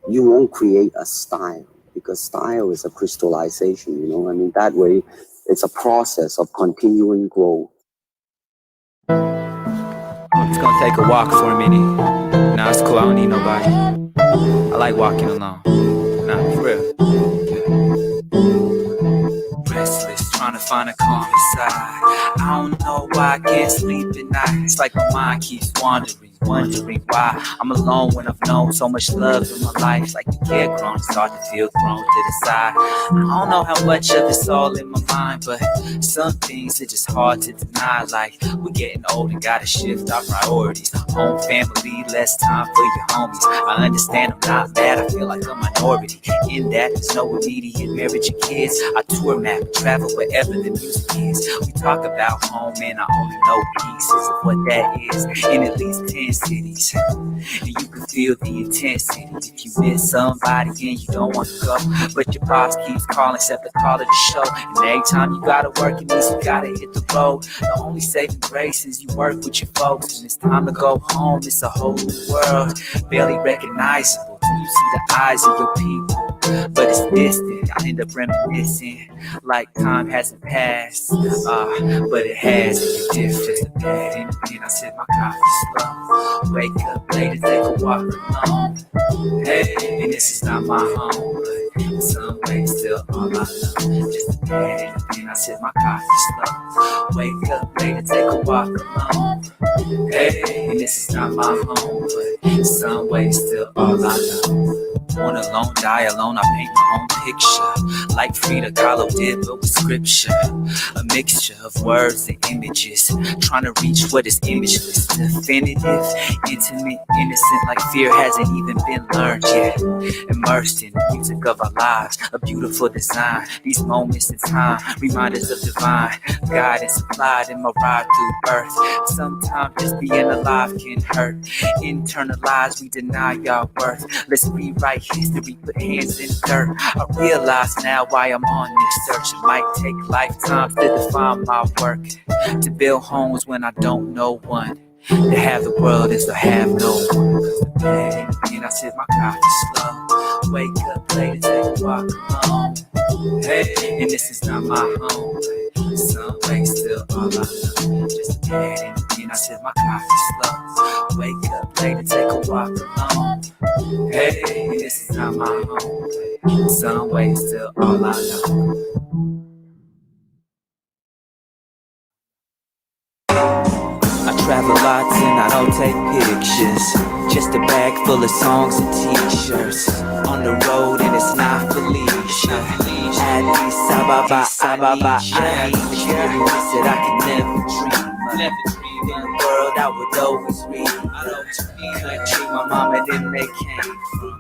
you won't create a style, because style is a crystallization, you know. I mean, that way it's a process of continuing growth. I'm just gonna take a walk for a minute. Nah, it's cool, I don't need nobody. I like walking alone. Nah, for real. Restless, trying to find a calm inside. I don't know why I can't sleep at night. It's like my mind keeps wandering why I'm alone when I've known so much love in my life. It's like the kid grown, start to feel grown to the side. I don't know how much of it's all in my mind, but some things are just hard to deny. Like, we're getting old and gotta shift our priorities. Home, family, less time for your homies. I understand I'm not bad, I feel like a minority in that there's no immediate marriage and kids. I tour map, travel wherever the music is. We talk about home and I only know pieces of what that is in at least 10 cities, and you can feel the intensity if you miss somebody and you don't want to go, but your boss keeps calling, except the call of the show. And every time you gotta work, it means you gotta hit the road. The only saving grace is you work with your folks, and it's time to go home. It's a whole new world, barely recognizable till you see the eyes of your people, but it's distant. I end up reminiscing like time hasn't passed, but it has. It's different. And then I sip my coffee slow, wake up late and take a walk alone. Hey, and this is not my home, but in some ways still all I know. Just a day, and then I sip my coffee slow, wake up late and take a walk alone. Hey, and this is not my home, but in some ways still all I know. Born alone, die alone, I paint my own picture. Like Frida Kahlo did, but with scripture. A mixture of words and images, trying to reach what is imageless. Definitive, intimate, innocent, like fear hasn't even been learned yet. Immersed in the music of our lives, a beautiful design. These moments in time remind us of divine guidance supplied in my ride through earth. Sometimes just being alive can hurt. Internalized, we deny our worth. Let's rewrite history, put hands in dirt. I realize now why I'm on this search. It might take lifetimes to define my work. To build homes when I don't know one. To have the world is to have no one. And I sip my coffee slow, wake up late and take a walk alone. Hey, and this is not my home, but in some ways still all I know. Just a bed, and I sip my coffee slow, wake up late and take a walk alone. Hey, and this is not my home, but in some ways still all I know. I travel lots and I don't take pictures. Just a bag full of songs and t-shirts. On the road and it's not for leisure. Addis Ababa, I need the experience that I can never dream of. In the world I would always read. Country my mama didn't make came from.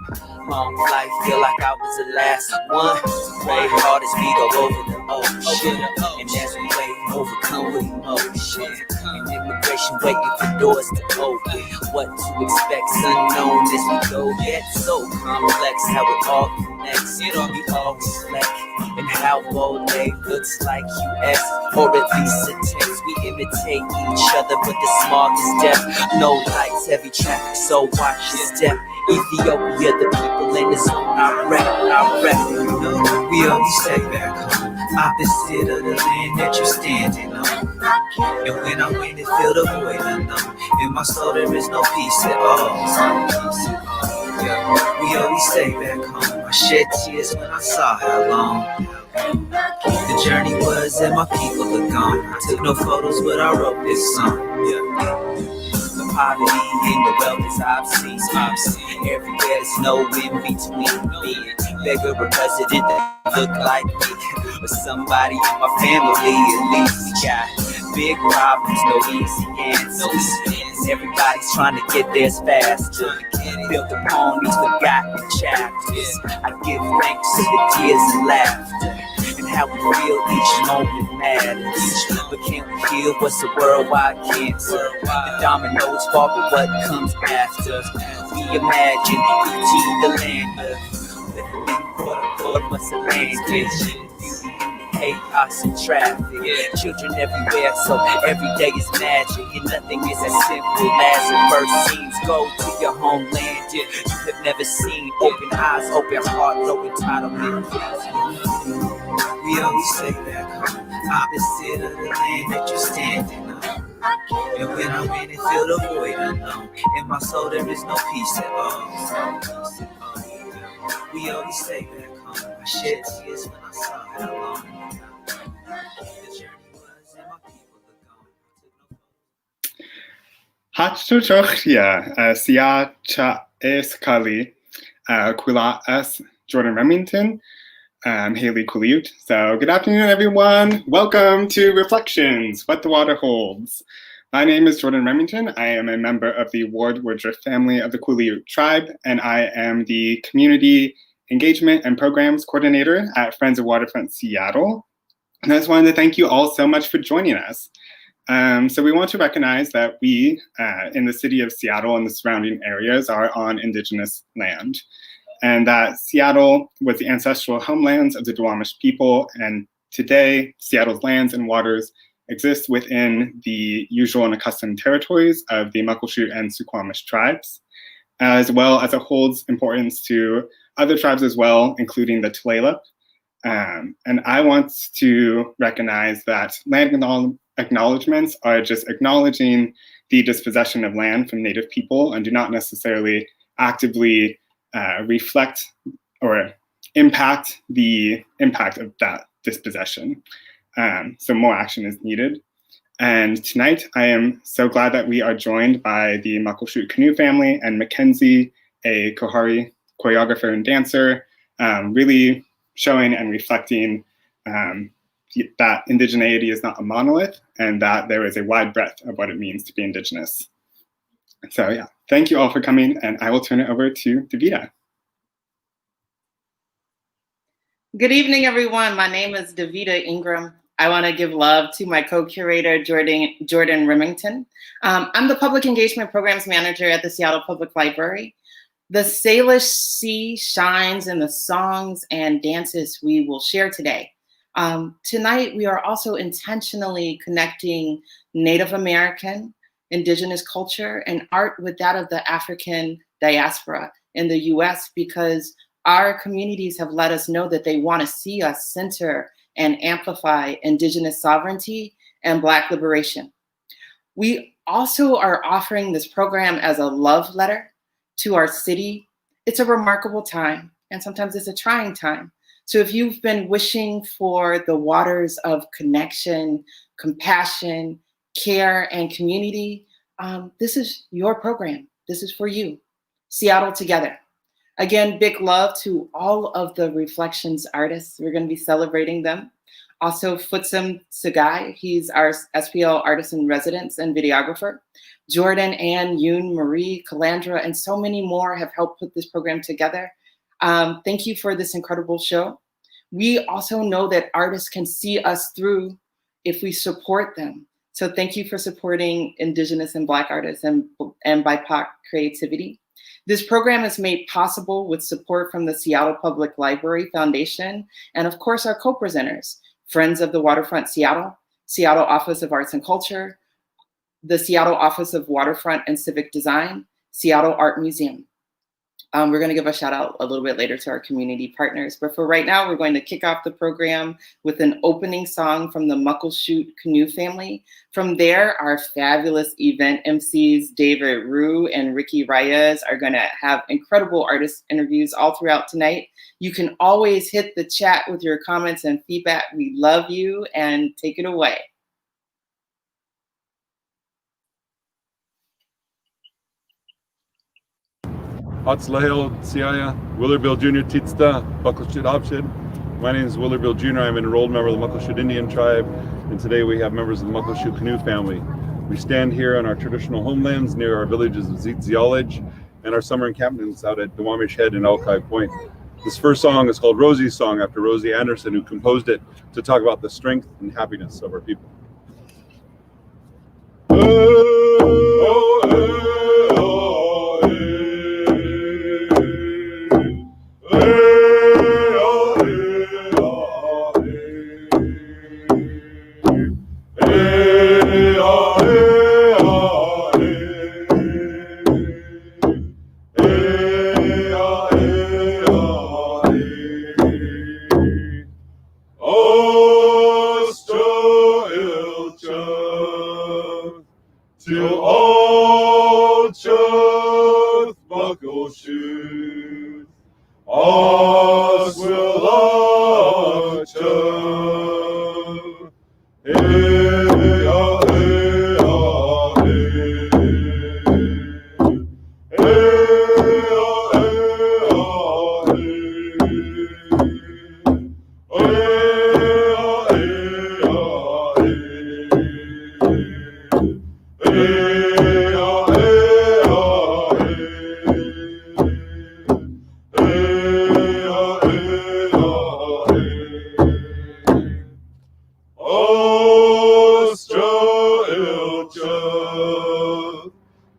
Long flight, feel like I was the last one. Pray hard as we go over the ocean. And as we wait, overcome with emotion. And immigration waiting for doors to open. What to expect's unknown as we go, yet so complex how it all connects. We all reflect and how bold they looks like US, or at least attempts. We imitate each other, but the smallest depth. No lights, heavy traffic, so watch your step. Ethiopia, the people in the zone, I rep. We always stay back home, opposite of the land that you're standing on. And when I win, it feel the void unknown. In my soul, there is no peace at all. Yeah, we always stay back home. I shed tears when I saw how long the journey was and my people are gone. I took no photos, but I wrote this song. The poverty and the wealth is I've seen. Everywhere there's no in between. Being beggar or president that look like me, or somebody in my family at least. We got big problems, no easy answers. Everybody's trying to get theirs faster. Built upon these forgotten chapters. I give thanks to the tears and laughter, and how we feel each moment matters. But can we heal what's a worldwide cancer? The dominoes fall, but what comes after? We imagine E.T. the lander with a big must have landed. Chaos and traffic, children everywhere, so every day is magic, and nothing is as simple as it first seems. Go to your homeland you have never seen. Open eyes, open heart, no entitlement. We always say back home, opposite of the land that you're standing on. And when I'm in it, feel the void unknown. In my soul, there is no peace at all. We always say back home, I shed tears when I saw how long the journey was and my people are gone. Hatshushochia, Sia Cha Eskali, Kula S. Jordan Remington, Haley Kuliut. So, good afternoon, everyone. Welcome to Reflections, What the Water Holds. My name is Jordan Remington. I am a member of the Ward Woodruff family of the Kuliut tribe, and I am the Community Engagement and Programs Coordinator at Friends of Waterfront Seattle. And I just wanted to thank you all so much for joining us. So we want to recognize that we, in the city of Seattle and the surrounding areas, are on Indigenous land, and that Seattle was the ancestral homelands of the Duwamish people, and today Seattle's lands and waters exist within the usual and accustomed territories of the Muckleshoot and Suquamish tribes, as well as it holds importance to other tribes as well, including the Tulalip. And I want to recognize that land acknowledgements are just acknowledging the dispossession of land from Native people and do not necessarily actively reflect or impact the impact of that dispossession. So more action is needed. And tonight, I am so glad that we are joined by the Muckleshoot Canoe family and Mackenzie, a Kohari choreographer and dancer, really showing and reflecting that indigeneity is not a monolith and that there is a wide breadth of what it means to be Indigenous. So yeah, thank you all for coming, and I will turn it over to Davida. Good evening, everyone. My name is Davida Ingram. I want to give love to my co-curator, Jordan Remington. I'm the Public Engagement Programs Manager at the Seattle Public Library. The Salish Sea shines in the songs and dances we will share today. Tonight, we are also intentionally connecting Native American, Indigenous culture, and art with that of the African diaspora in the US, because our communities have let us know that they want to see us center and amplify Indigenous sovereignty and Black liberation. We also are offering this program as a love letter to our city. It's a remarkable time, and sometimes it's a trying time. So if you've been wishing for the waters of connection, compassion, care, and community, this is your program. This is for you. Seattle Together. Again, big love to all of the Reflections artists. We're going to be celebrating them. Also, Futsum Tsegai, he's our SPL artist in residence and videographer. Jordan, Ann, Yoon, Marie, Calandra, and so many more have helped put this program together. Thank you for this incredible show. We also know that artists can see us through if we support them. So thank you for supporting Indigenous and Black artists and BIPOC creativity. This program is made possible with support from the Seattle Public Library Foundation, and of course our co-presenters, Friends of the Waterfront Seattle, Seattle Office of Arts and Culture, the Seattle Office of Waterfront and Civic Design, Seattle Art Museum. We're going to give a shout out a little bit later to our community partners, but for right now, we're going to kick off the program with an opening song from the Muckleshoot Canoe family. From there, our fabulous event MCs, David Rue and Ricky Reyes, are going to have incredible artist interviews all throughout tonight. You can always hit the chat with your comments and feedback. We love you, and take it away. Hatslahel Siaya, Willerville Jr. Titsta, Muckleshoot Option. My name is Willerville Jr. I'm an enrolled member of the Muckleshoot Indian tribe, and today we have members of the Muckleshoot Canoe family. We stand here on our traditional homelands near our villages of Ziolage and our summer encampments out at Duwamish Head and Alki Point. This first song is called Rosie's Song after Rosie Anderson, who composed it to talk about the strength and happiness of our people. us will watch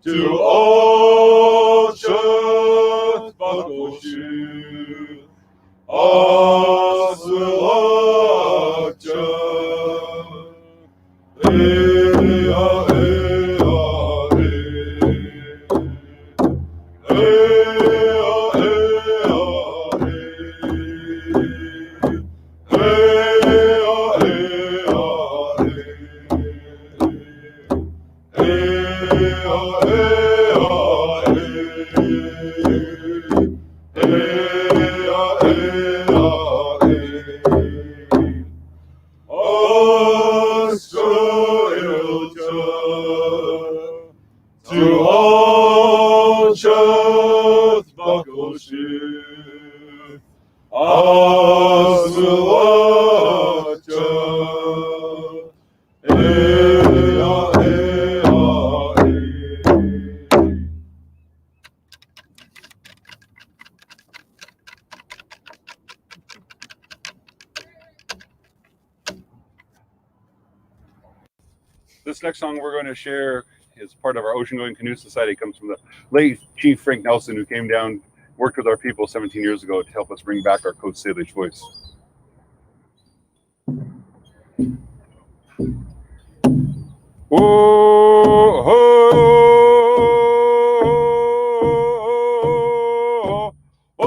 to all church Muckleshoot, us will watch to all church Muckleshoot, us will watch This next song we're going to share is part of our Ocean-Going Canoe Society. It comes from the late Chief Frank Nelson, who came down, worked with our people 17 years ago to help us bring back our Coast Salish voice. Oh, oh, oh, oh,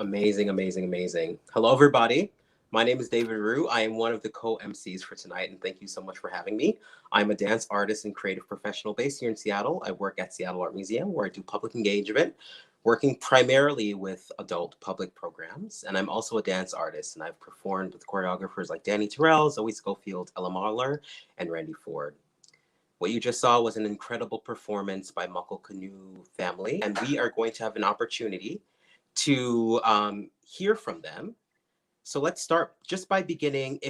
Amazing, amazing, amazing. Hello, everybody. My name is David Rue. I am one of the co-MCs for tonight, and thank you so much for having me. I'm a dance artist and creative professional based here in Seattle. I work at Seattle Art Museum, where I do public engagement, working primarily with adult public programs. And I'm also a dance artist, and I've performed with choreographers like Danny Terrell, Zoe Schofield, Ella Marler, and Randy Ford. What you just saw was an incredible performance by Muckle Canoe family, and we are going to have an opportunity to hear from them. So let's start just by beginning.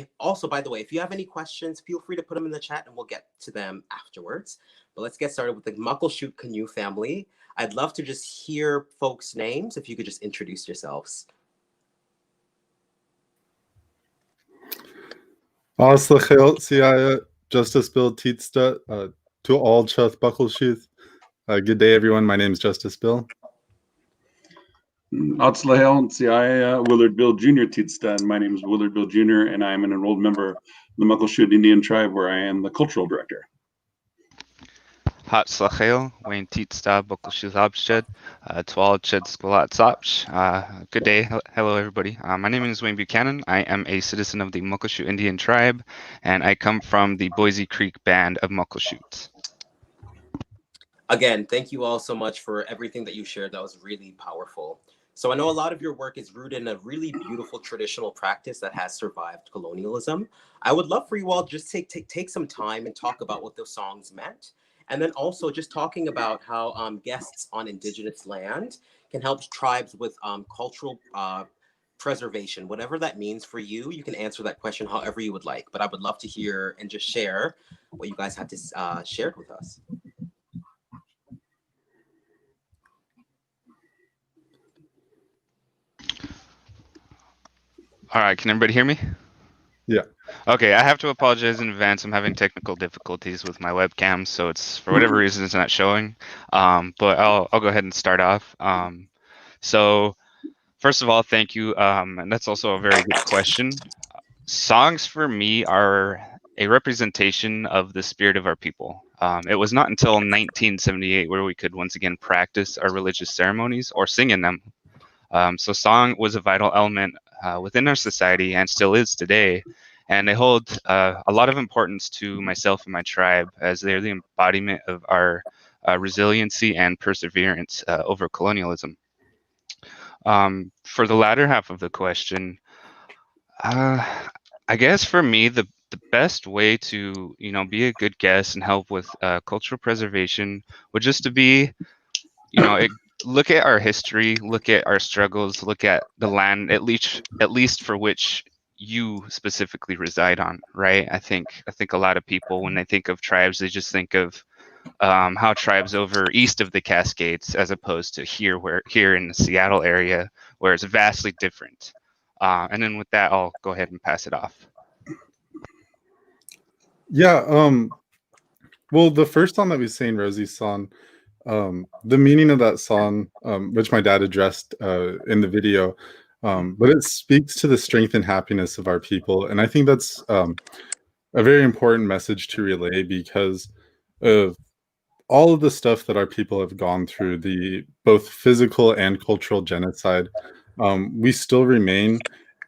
By the way, if you have any questions, feel free to put them in the chat and we'll get to them afterwards. But let's get started with the Muckleshoot Canoe family. I'd love to just hear folks' names. If you could just introduce yourselves. Justice Bill Tietsta, to all Chuth Buckleshoot. Good day, everyone. My name is Justice Bill. Willard Bill Jr. Tietsta, and my name is Willard Bill Jr., and I am an enrolled member of the Muckleshoot Indian Tribe, where I am the cultural director. Hatzlachel, Wayne Tietsta, Buckleshoot Abshed, Twal Ched Skolat Sapch. Good day. Hello, everybody. My name is Wayne Buchanan. I am a citizen of the Muckleshoot Indian Tribe, and I come from the Boise Creek Band of Muckleshoot. Again, thank you all so much for everything that you shared. That was really powerful. So I know a lot of your work is rooted in a really beautiful traditional practice that has survived colonialism. I would love for you all just take some time and talk about what those songs meant. And then also just talking about how guests on Indigenous land can help tribes with cultural preservation. Whatever that means for you, you can answer that question however you would like. But I would love to hear and just share what you guys had to share with us. All right, can everybody hear me? Yeah. Okay, I have to apologize in advance. I'm having technical difficulties with my webcam, so it's for whatever reason it's not showing. But I'll go ahead and start off. So first of all, thank you. And that's also a very good question. Songs for me are a representation of the spirit of our people. It was not until 1978 where we could once again practice our religious ceremonies or sing in them. So song was a vital element within our society and still is today. And they hold a lot of importance to myself and my tribe, as they're the embodiment of our resiliency and perseverance over colonialism. For the latter half of the question, I guess for me, the best way to be a good guest and help with cultural preservation would just to be, look at our history, look at our struggles, look at the land, at least for which you specifically reside on, right? I think a lot of people, when they think of tribes, they just think of how tribes over east of the Cascades, as opposed to here in the Seattle area, where it's vastly different. And then with that, I'll go ahead and pass it off. Yeah. Well, the first song that we sang, Rosie's song, the meaning of that song, which my dad addressed in the video, but it speaks to the strength and happiness of our people. And I think that's a very important message to relay, because of all of the stuff that our people have gone through, the both physical and cultural genocide. We still remain,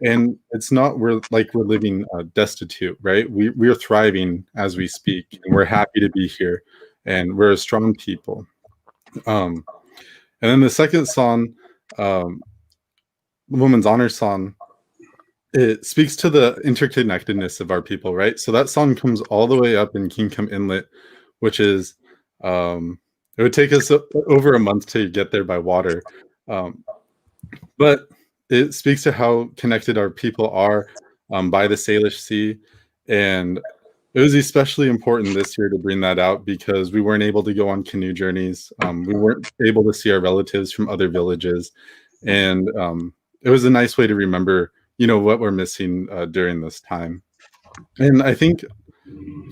and it's not we're living destitute, right? We are thriving as we speak, and we're happy to be here, and we're a strong people. And then the second song, Woman's Honor song, it speaks to the interconnectedness of our people, right? So that song comes all the way up in Kingcome Inlet, which is, it would take us over a month to get there by water. But it speaks to how connected our people are by the Salish Sea. And it was especially important this year to bring that out, because we weren't able to go on canoe journeys. We weren't able to see our relatives from other villages. And it was a nice way to remember, what we're missing during this time. And I think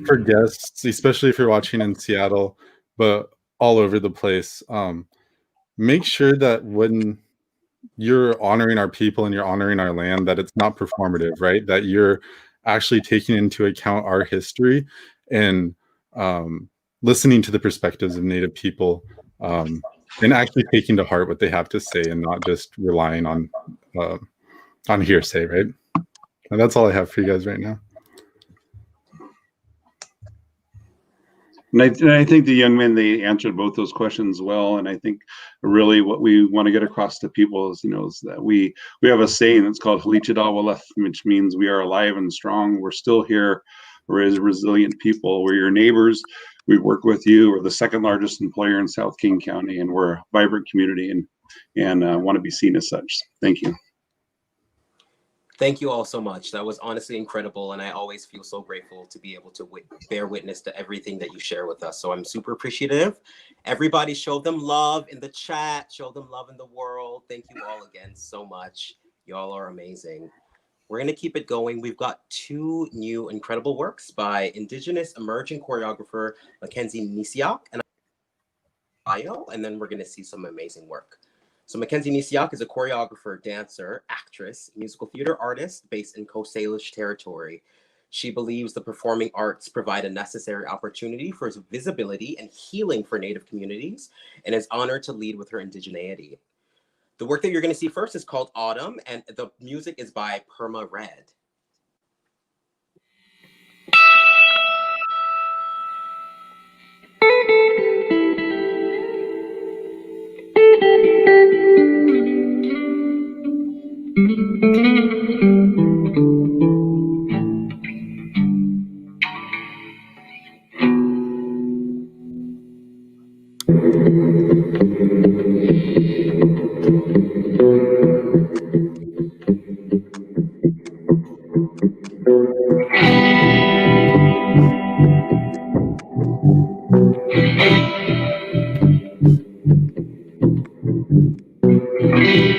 for guests, especially if you're watching in Seattle, but all over the place, make sure that when you're honoring our people and you're honoring our land, that it's not performative, right? That you're actually taking into account our history and listening to the perspectives of Native people and actually taking to heart what they have to say and not just relying on hearsay, right? And that's all I have for you guys right now. And I think the young men, they answered both those questions well. And I think really what we want to get across to people is, is that we have a saying that's called Halichidawalef, which means we are alive and strong. We're still here. We're as resilient people. We're your neighbors. We work with you. We're the second largest employer in South King County, and we're a vibrant community and want to be seen as such. Thank you. Thank you all so much. That was honestly incredible. And I always feel so grateful to be able to bear witness to everything that you share with us. So I'm super appreciative. Everybody show them love in the chat, show them love in the world. Thank you all again so much. Y'all are amazing. We're going to keep it going. We've got 2 new incredible works by Indigenous emerging choreographer Mackenzie Neusiok and then we're going to see some amazing work. So Mackenzie Neusiok is a choreographer, dancer, actress, musical theater artist based in Coast Salish territory. She believes the performing arts provide a necessary opportunity for visibility and healing for Native communities and is honored to lead with her indigeneity. The work that you're going to see first is called Autumn, and the music is by Perma Red.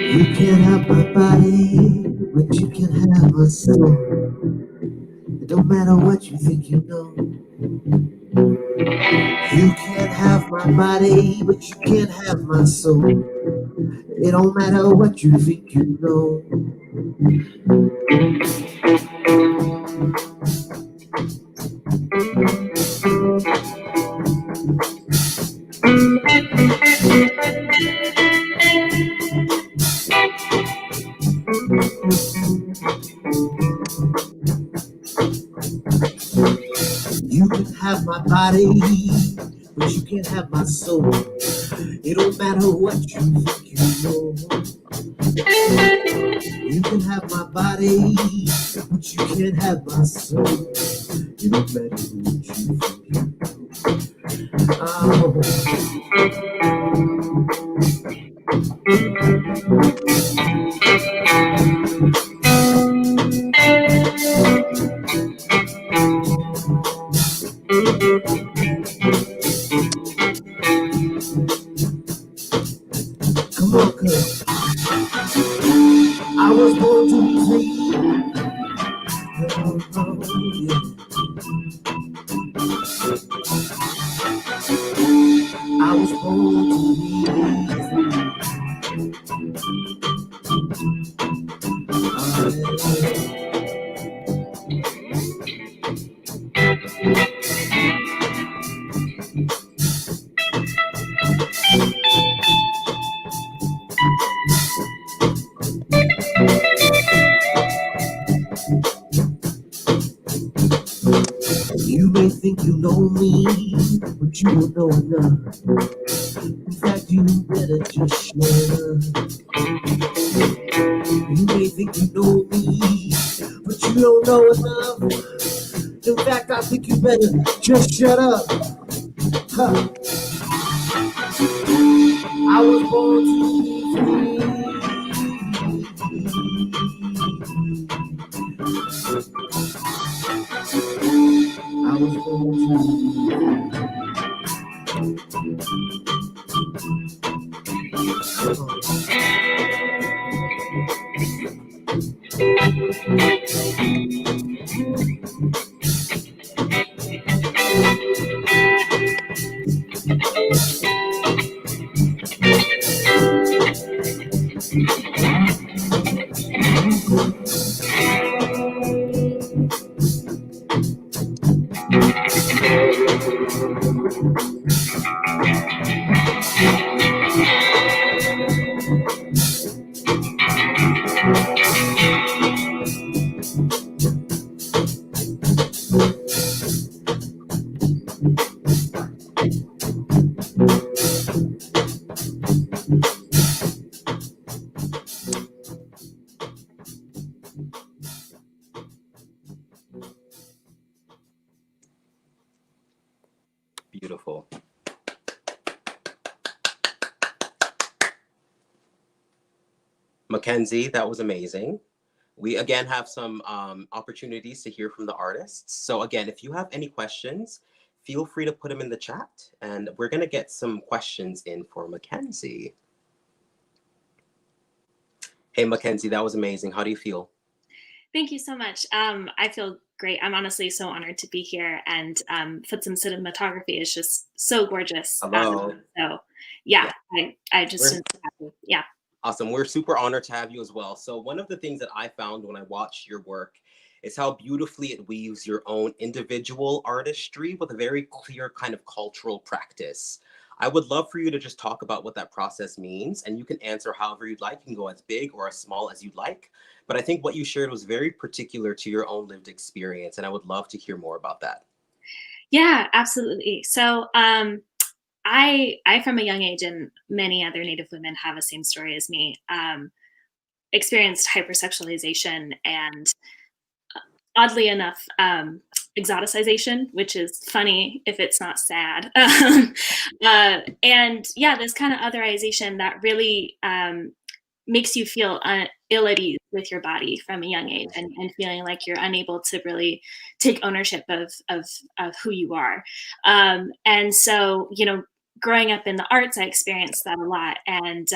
You can't have my body, but you can have my soul. It don't matter what you think you know. You can't have my body, but you can't have my soul. It don't matter what you think you know. You can have my body, but you can't have my soul. It don't matter what you think you know. You can have my body, but you can't have my soul. It don't matter what you think you know. Oh. Come on, cuz I was born to be free. I was born to be free. You may think you know me, but you don't know enough. In fact, you better just shut up. You may think you know me, but you don't know enough. In fact, I think you better just shut up. Huh. I was born to be free. I was born to be free. Beautiful. Mackenzie, that was amazing. We again have some opportunities to hear from the artists. So again, if you have any questions, feel free to put them in the chat, and we're gonna get some questions in for Mackenzie. Hey, Mackenzie, that was amazing. How do you feel? Thank you so much. I feel great. I'm honestly so honored to be here, and Futsum cinematography is just so gorgeous. Hello. So yeah, I just am so happy. Yeah. Awesome. We're super honored to have you as well. So one of the things that I found when I watched your work is how beautifully it weaves your own individual artistry with a very clear kind of cultural practice. I would love for you to just talk about what that process means, and you can answer however you'd like. You can go as big or as small as you'd like. But I think what you shared was very particular to your own lived experience, and I would love to hear more about that. Yeah, absolutely. So I from a young age, and many other Native women have the same story as me, experienced hypersexualization and oddly enough, exoticization, which is funny if it's not sad. And yeah, this kind of otherization that really makes you feel ill at ease with your body from a young age, and feeling like you're unable to really take ownership of who you are. And so, you know, growing up in the arts, I experienced that a lot. And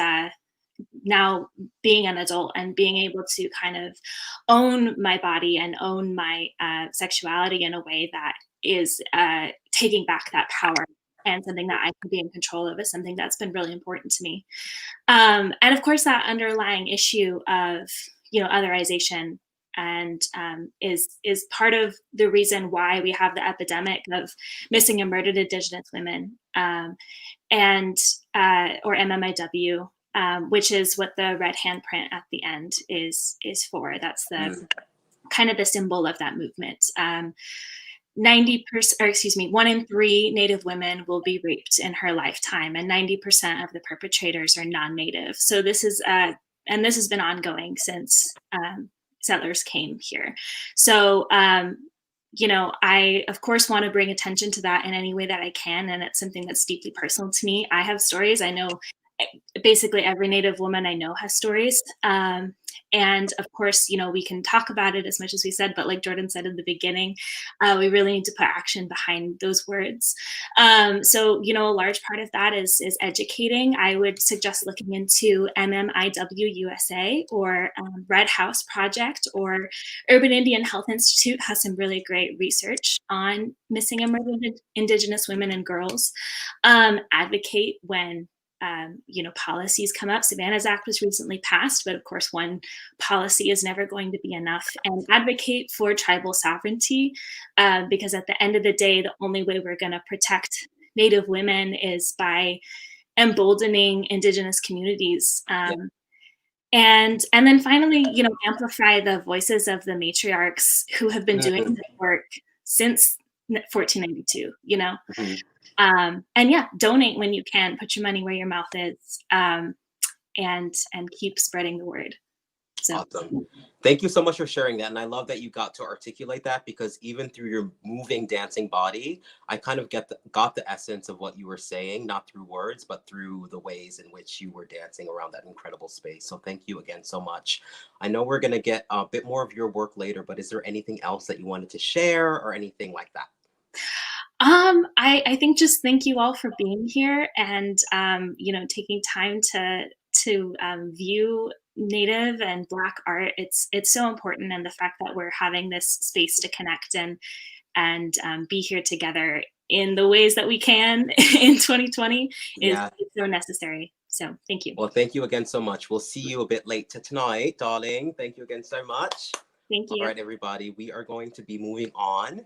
now being an adult and being able to kind of own my body and own my sexuality in a way that is taking back that power, and something that I can be in control of, is something that's been really important to me. And of course, that underlying issue of, you know, otherization and is part of the reason why we have the epidemic of missing and murdered Indigenous women, or MMIW, which is what the red handprint at the end is for. That's the kind of the symbol of that movement. 90%, or excuse me, 1 in 3 Native women will be raped in her lifetime, and 90% of the perpetrators are non-Native. So this is, and this has been ongoing since settlers came here. So, you know, I of course want to bring attention to that in any way that I can, and it's something that's deeply personal to me. I have stories. I know basically every Native woman I know has stories. And of course, you know, we can talk about it as much as we said, but like Jordan said in the beginning, we really need to put action behind those words. So, you know, a large part of that is educating. I would suggest looking into MMIW USA or Red House Project, or Urban Indian Health Institute has some really great research on missing and murdered Indigenous women and girls. Advocate when you know, policies come up. Savannah's Act was recently passed, but of course, one policy is never going to be enough. And advocate for tribal sovereignty, because at the end of the day, the only way we're going to protect Native women is by emboldening Indigenous communities. And then finally, you know, amplify the voices of the matriarchs who have been doing this work since 1492, you know? And yeah, donate when you can, put your money where your mouth is, and keep spreading the word. So. Awesome. Thank you so much for sharing that. And I love that you got to articulate that, because even through your moving, dancing body, I kind of got the essence of what you were saying, not through words, but through the ways in which you were dancing around that incredible space. So thank you again so much. I know we're going to get a bit more of your work later, but is there anything else that you wanted to share or anything like that? I think just thank you all for being here, and you know, taking time to view Native and Black art. It's so important, and the fact that we're having this space to connect and be here together in the ways that we can in 2020 is so necessary. So thank you. Well, thank you again so much. We'll see you a bit later tonight, darling. Thank you again so much. Thank you. All right, everybody, we are going to be moving on.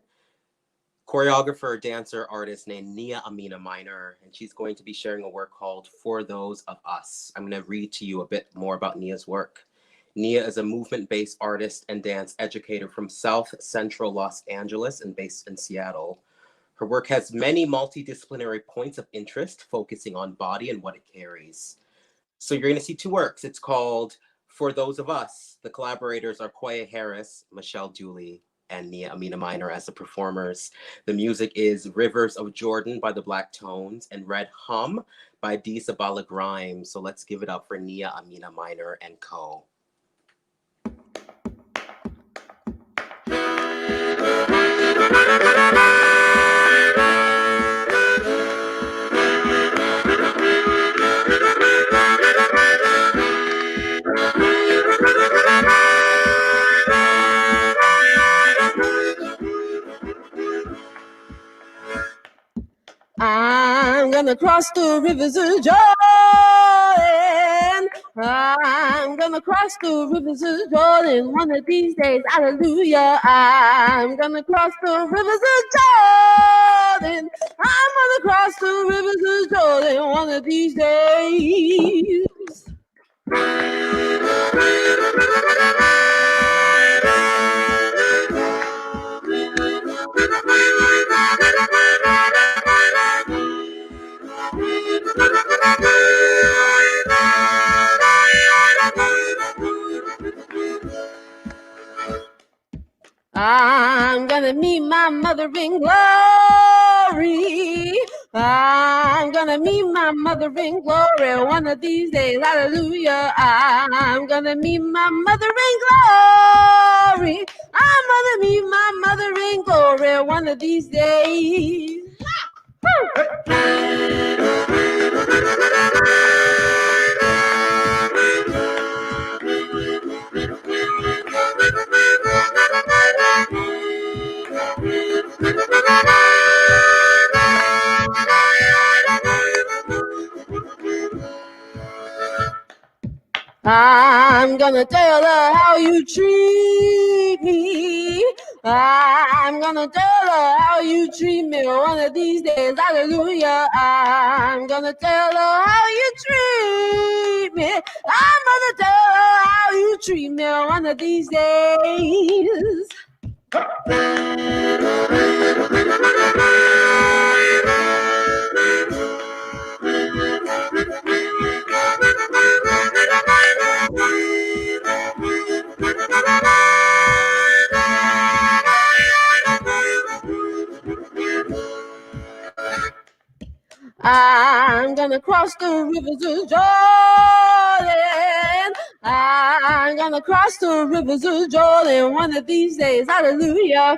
Choreographer, dancer, artist named Nia-Amina Minor, and she's going to be sharing a work called For Those of Us. I'm going to read to you a bit more about Nia's work. Nia is a movement-based artist and dance educator from South Central Los Angeles and based in Seattle. Her work has many multidisciplinary points of interest, focusing on body and what it carries. So you're going to see 2 works. It's called For Those of Us. The collaborators are Koya Harris, Michelle Dooley, and Nia-Amina Minor as the performers. The music is Rivers of Jordan by the Black Tones and Red Hum by D. Sabala Grimes. So let's give it up for Nia-Amina Minor and co. I'm gonna cross the rivers of Jordan. I'm gonna cross the rivers of Jordan one of these days. Hallelujah. I'm gonna cross the rivers of Jordan. I'm gonna cross the rivers of Jordan one of these days. I'm gonna meet my mother in glory. I'm gonna meet my mother in glory one of these days. Hallelujah. I'm gonna meet my mother in glory. I'm gonna meet my mother in glory one of these days. I'm gonna tell her how you treat me. I'm gonna tell her how you treat me one of these days. Hallelujah. I'm gonna tell her how you treat me. I'm gonna tell her how you treat me one of these days. I'm gonna cross the rivers of Jordan. I'm gonna cross the rivers of Jordan one of these days. Hallelujah.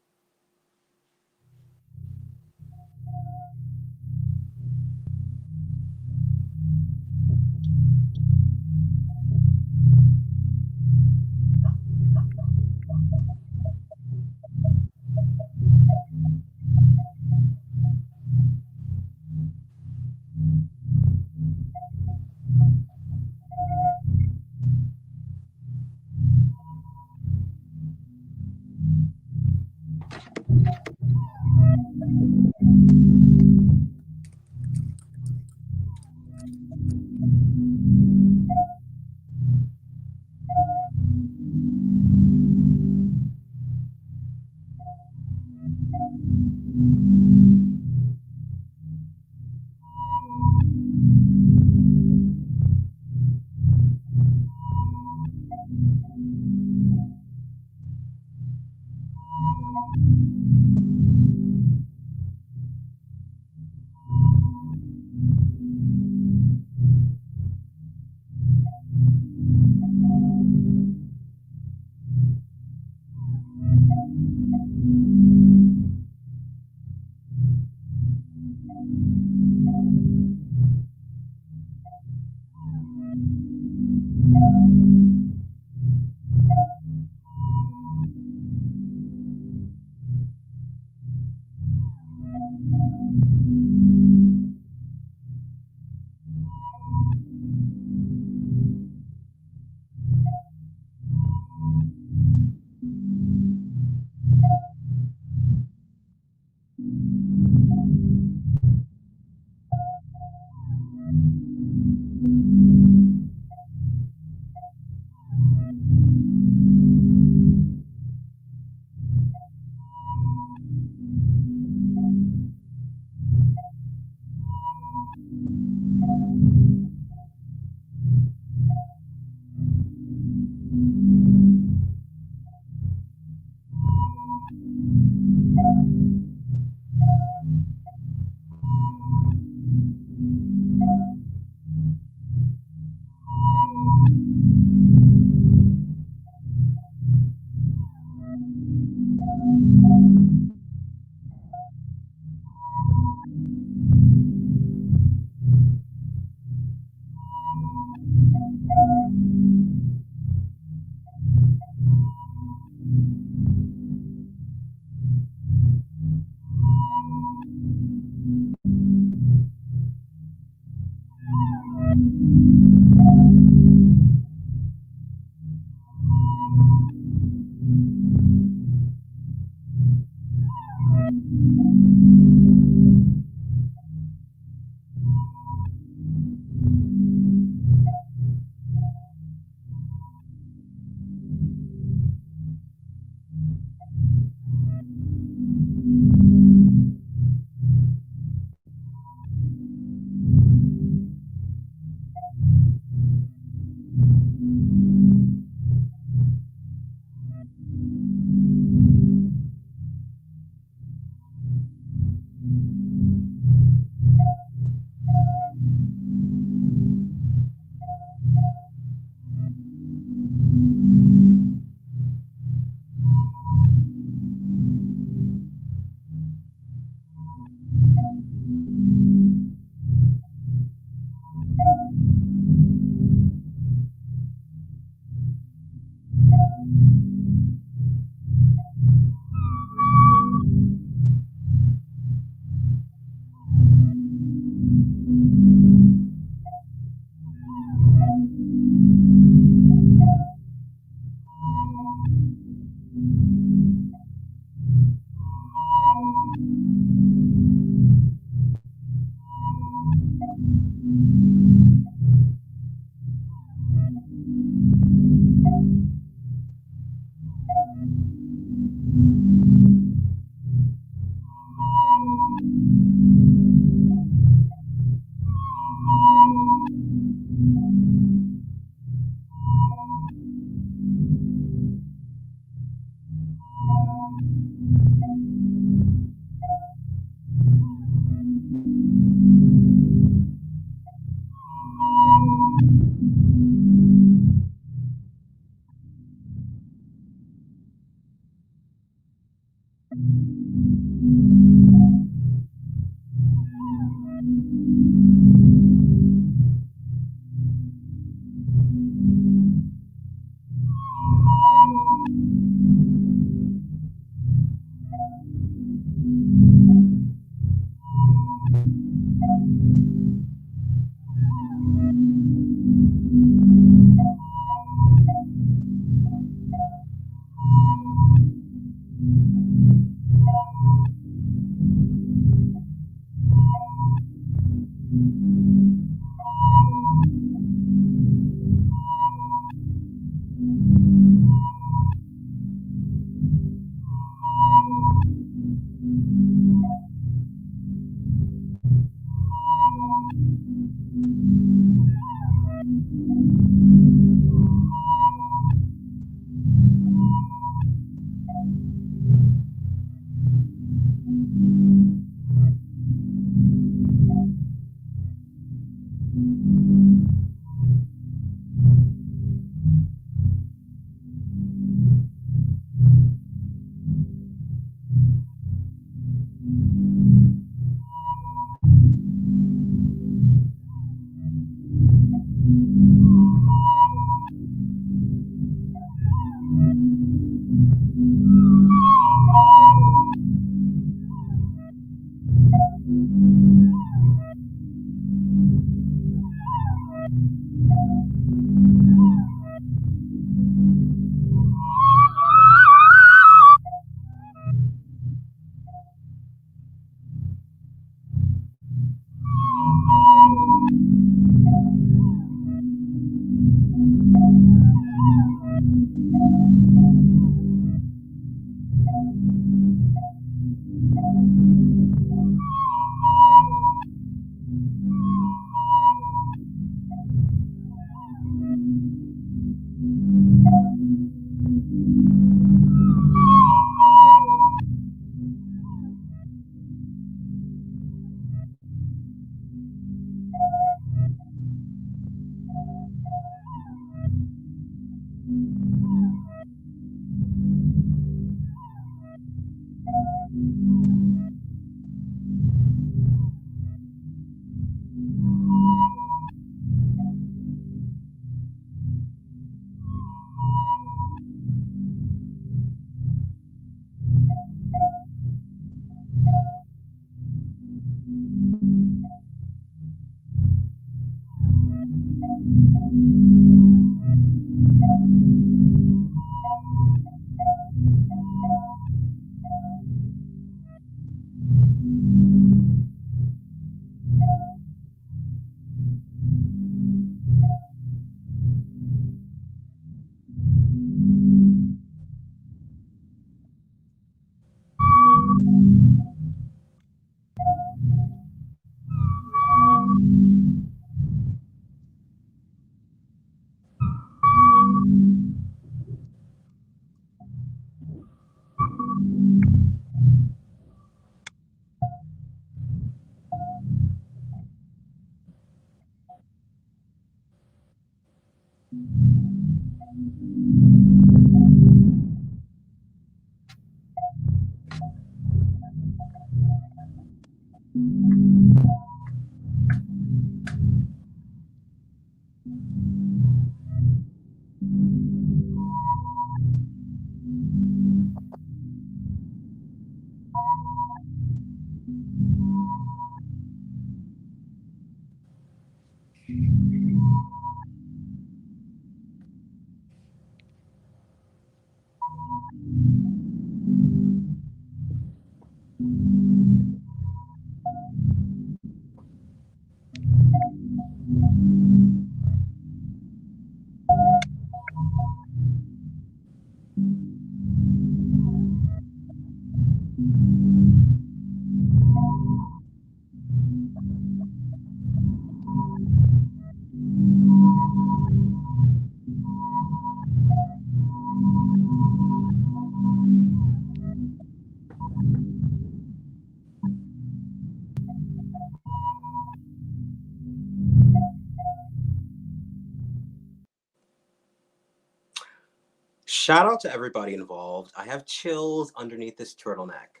Shout out to everybody involved. I have chills underneath this turtleneck.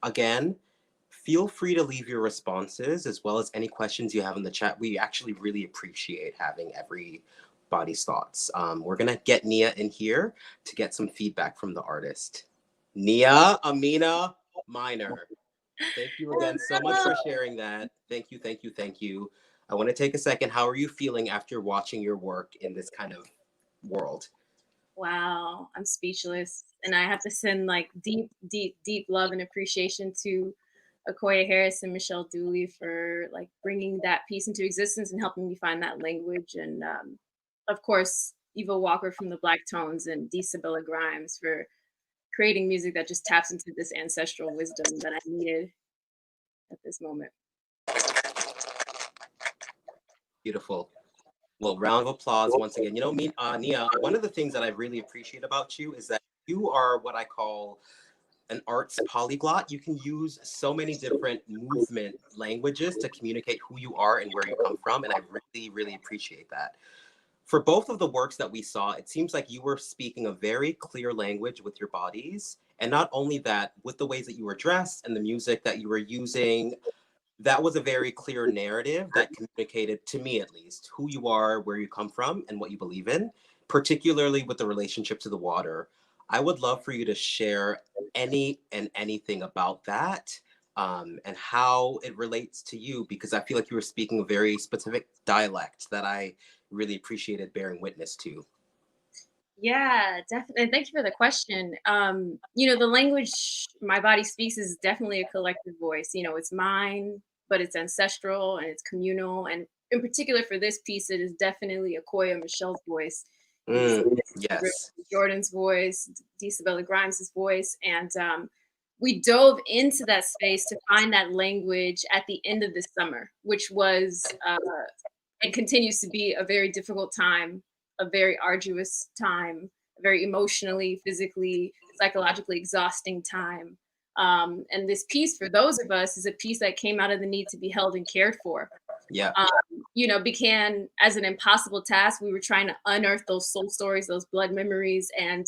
Again, feel free to leave your responses as well as any questions you have in the chat. We actually really appreciate having everybody's thoughts. We're gonna get Nia in here to get some feedback from the artist. Nia-Amina Minor. Thank you again so much for sharing that. Thank you, thank you, thank you. I want to take a second. How are you feeling after watching your work in this kind of world? Wow, I'm speechless. And I have to send like deep, deep, deep love and appreciation to Okoye Harris and Michelle Dooley for like bringing that piece into existence and helping me find that language. And of course, Eva Walker from the Black Tones and D. Sabella Grimes for creating music that just taps into this ancestral wisdom that I needed at this moment. Beautiful. Well, round of applause once again. You know, Nia, one of the things that I really appreciate about you is that you are what I call an arts polyglot. You can use so many different movement languages to communicate who you are and where you come from. And I really, really appreciate that. For both of the works that we saw, it seems like you were speaking a very clear language with your bodies. And not only that, with the ways that you were dressed and the music that you were using, that was a very clear narrative that communicated, to me at least, who you are, where you come from, and what you believe in, particularly with the relationship to the water. I would love for you to share any and anything about that and how it relates to you, because I feel like you were speaking a very specific dialect that I really appreciated bearing witness to. Yeah, definitely. Thank you for the question. You know, the language my body speaks is definitely a collective voice. You know, it's mine, but it's ancestral and it's communal. And in particular for this piece, it is definitely Okoye Michelle's voice. Yes. Jordan's voice, D. Sabella Grimes' voice. And we dove into that space to find that language at the end of the summer, which was and continues to be a very difficult time, a very arduous time, a very emotionally, physically, psychologically exhausting time. And this piece, for those of us, is a piece that came out of the need to be held and cared for. Yeah. You know, began as an impossible task. We were trying to unearth those soul stories, those blood memories, and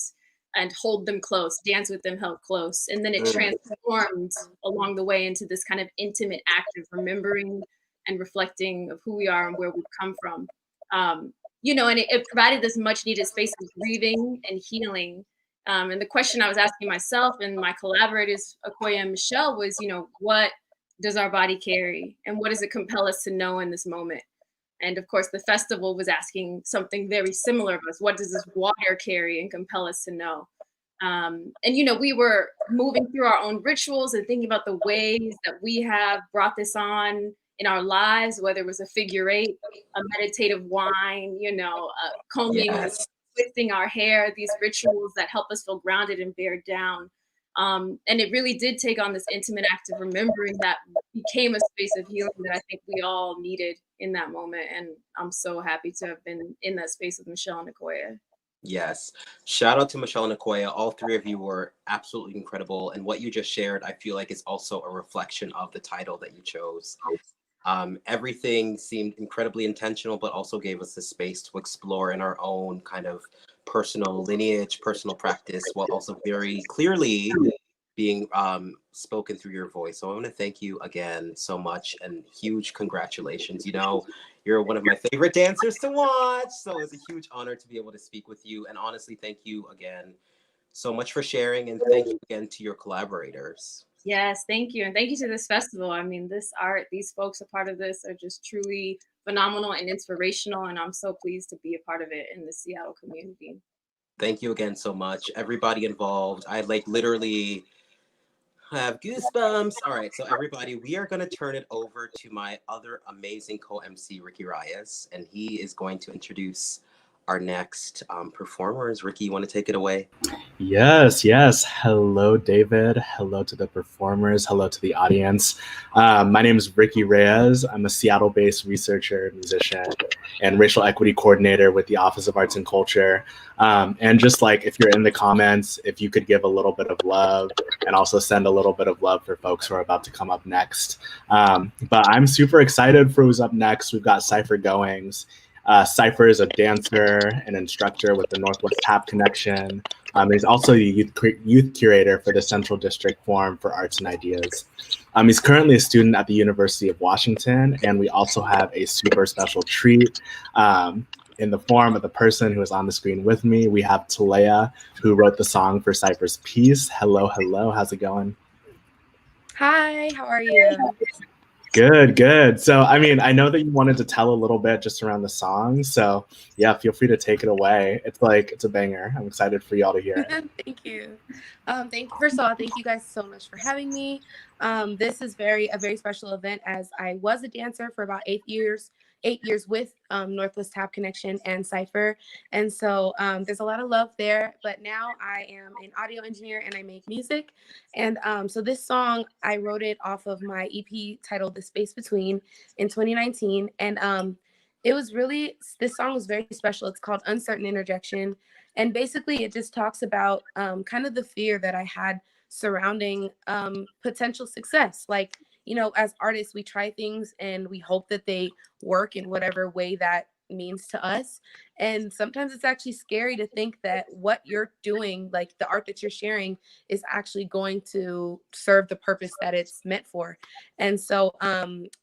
hold them close, dance with them held close. And then it transformed along the way into this kind of intimate act of remembering and reflecting of who we are and where we've come from. You know, and it provided this much needed space of grieving and healing. And the question I was asking myself and my collaborators, Okoye and Michelle, was, you know, what does our body carry? And what does it compel us to know in this moment? And of course, the festival was asking something very similar of us. What does this water carry and compel us to know? And, you know, we were moving through our own rituals and thinking about the ways that we have brought this on in our lives, whether it was a figure eight, a meditative wine, you know, combing, twisting our hair, these rituals that help us feel grounded and bear down. And it really did take on this intimate act of remembering that became a space of healing that I think we all needed in that moment. And I'm so happy to have been in that space with Michelle and Okoye. Yes. Shout out to Michelle and Okoye. All three of you were absolutely incredible. And what you just shared, I feel like is also a reflection of the title that you chose. Everything seemed incredibly intentional, but also gave us the space to explore in our own kind of personal lineage, personal practice, while also very clearly being spoken through your voice. So I want to thank you again so much and huge congratulations. You know, you're one of my favorite dancers to watch. So it's a huge honor to be able to speak with you. And honestly, thank you again so much for sharing. And thank you again to your collaborators. Yes, thank you. And thank you to this festival. I mean, this art, these folks a part of this are just truly phenomenal and inspirational. And I'm so pleased to be a part of it in the Seattle community. Thank you again so much. Everybody involved. I like literally have goosebumps. All right, so everybody, we are going to turn it over to my other amazing co-MC, Ricky Reyes, and he is going to introduce our next performers. Ricky, you want to take it away? Yes. Hello, David. Hello to the performers. Hello to the audience. My name is Ricky Reyes. I'm a Seattle-based researcher, musician, and racial equity coordinator with the Office of Arts and Culture. And just like if you're in the comments, if you could give a little bit of love and also send a little bit of love for folks who are about to come up next. But I'm super excited for who's up next. We've got Cipher Goines. Cipher is a dancer and instructor with the Northwest Tap Connection. He's also the youth curator for the Central District Forum for Arts and Ideas. He's currently a student at the University of Washington, and we also have a super special treat in the form of the person who is on the screen with me. We have Talea, who wrote the song for Cipher's piece. Hello, how's it going? Hi, how are you? Good, good. So, I mean, I know that you wanted to tell a little bit just around the song. So, yeah, feel free to take it away. It's a banger. I'm excited for y'all to hear it. Thank you. First of all, thank you guys so much for having me. This is a very special event as I was a dancer for about 8 years with Northwest Tap Connection and Cipher. And so there's a lot of love there, but now I am an audio engineer and I make music. And so this song, I wrote it off of my EP titled The Space Between in 2019. And this song was very special. It's called Uncertain Interjection. And basically, it just talks about kind of the fear that I had surrounding potential success. Like, you know, as artists, we try things and we hope that they work in whatever way that means to us. And sometimes it's actually scary to think that what you're doing, like the art that you're sharing, is actually going to serve the purpose that it's meant for. And so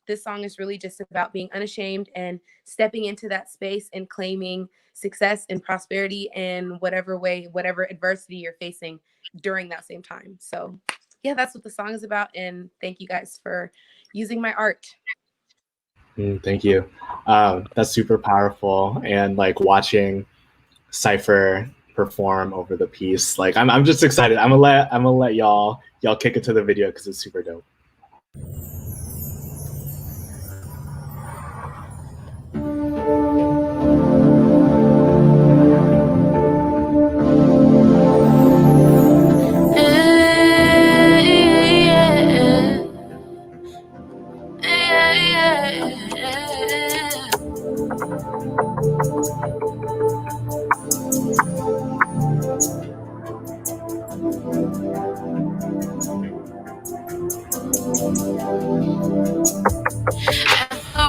this song is really just about being unashamed and stepping into that space and claiming success and prosperity in whatever way, whatever adversity you're facing during that same time. So yeah, that's what the song is about. And thank you guys for using my art. Thank you. That's super powerful. And like watching Cipher perform over the piece, like I'm just excited. I'm gonna let y'all kick it to the video because it's super dope.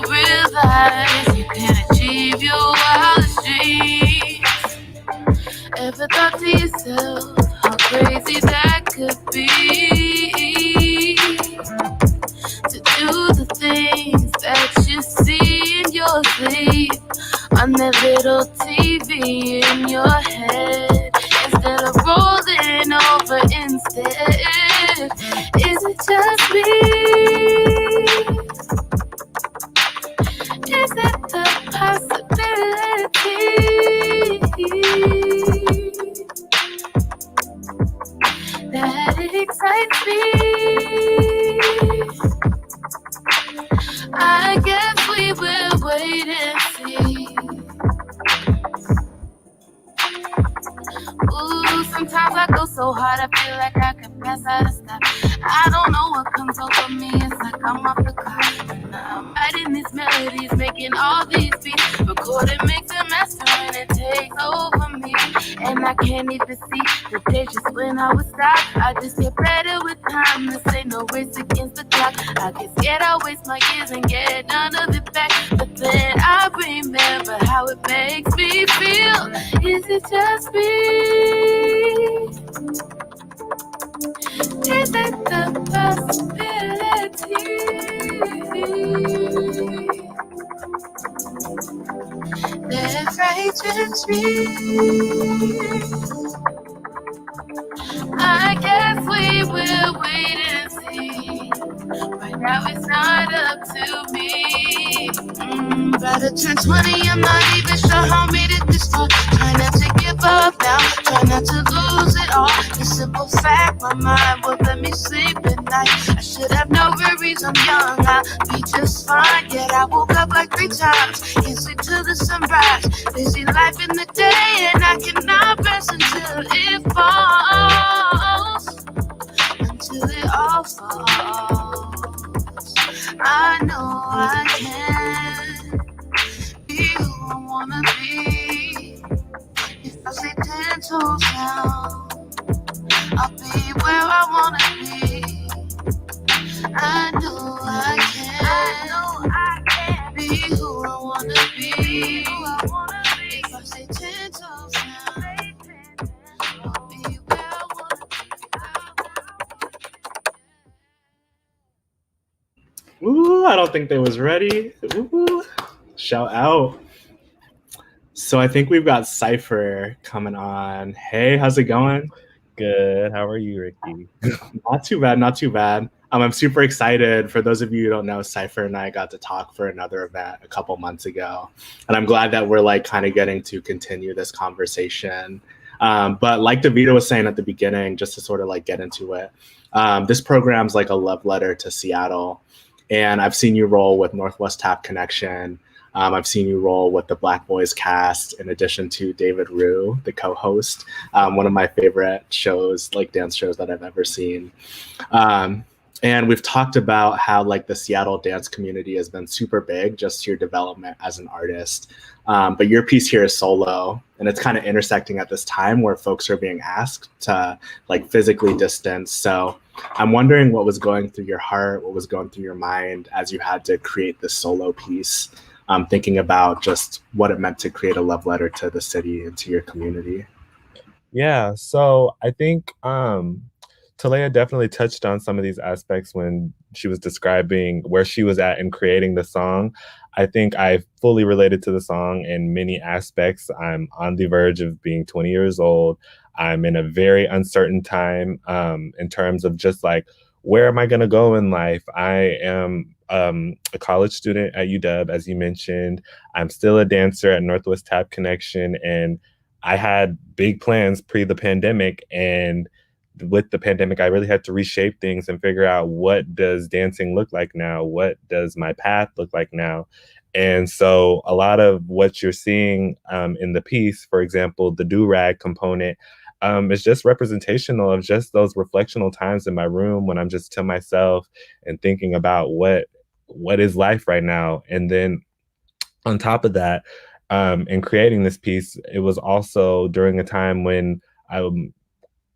Realize you can achieve your wildest dreams. Ever thought to yourself how crazy that could be? To do the things that you see in your sleep on that little TV in your head, instead of rolling over instead. Is it just me? Is it the possibility that it excites me? I guess we will wait and see. Ooh, sometimes I go so hard I feel like I could pass out a step. I don't know what comes over me, it's like I'm off the clock. I'm writing these melodies, making all these beats. Recording makes a master and it takes over me. And I can't even see the day just when I would stop. I just get better with time, this ain't no race against the clock. I get scared I waste my years and get none of it back. But then I remember how it makes me feel. Is it just me? Is it the possibility that frightens me? I guess we will wait and see. Right now it's not up to me. About to turn 20, I'm not even sure how I made it this far. Try not to give up now, try not to lose it all. The simple fact, my mind won't let me sleep at night. I should have no worries, I'm young, I'll be just fine. Yet I woke up like 3 times, can't sleep till the sunrise. Busy life in the day, and I cannot rest until it falls. Until it all falls. I know I can be who I wanna be. If I stay 10 toes down, I'll be where I wanna be. I know I can be who I wanna be. If I stay 10 toes down, I'll be where I wanna be. Ooh, I don't think they was ready. Ooh, shout out. So I think we've got Cipher coming on. Hey, how's it going? Good. How are you, Ricky? Not too bad, not too bad. I'm super excited. For those of you who don't know, Cipher and I got to talk for another event a couple months ago. And I'm glad that we're like kind of getting to continue this conversation. But like Davida was saying at the beginning, just to sort of like get into it, this program's like a love letter to Seattle. And I've seen you roll with Northwest Tap Connection. I've seen you roll with the Black Boys cast, in addition to David Rue, the co-host, one of my favorite shows, like dance shows that I've ever seen. And we've talked about how like the Seattle dance community has been super big, just your development as an artist. But your piece here is solo, and it's kind of intersecting at this time where folks are being asked to like physically distance. So I'm wondering what was going through your heart, what was going through your mind as you had to create this solo piece, thinking about just what it meant to create a love letter to the city and to your community. Yeah, so I think Talea definitely touched on some of these aspects when she was describing where she was at in creating the song. I think I fully related to the song in many aspects. I'm on the verge of being 20 years old. I'm in a very uncertain time in terms of just like, where am I going to go in life? I am a college student at UW, as you mentioned. I'm still a dancer at Northwest Tap Connection, and I had big plans pre the pandemic, and with the pandemic, I really had to reshape things and figure out, what does dancing look like now? What does my path look like now? And so a lot of what you're seeing in the piece, for example, the do-rag component, is just representational of just those reflectional times in my room when I'm just to myself and thinking about what is life right now. And then on top of that, in creating this piece, it was also during a time when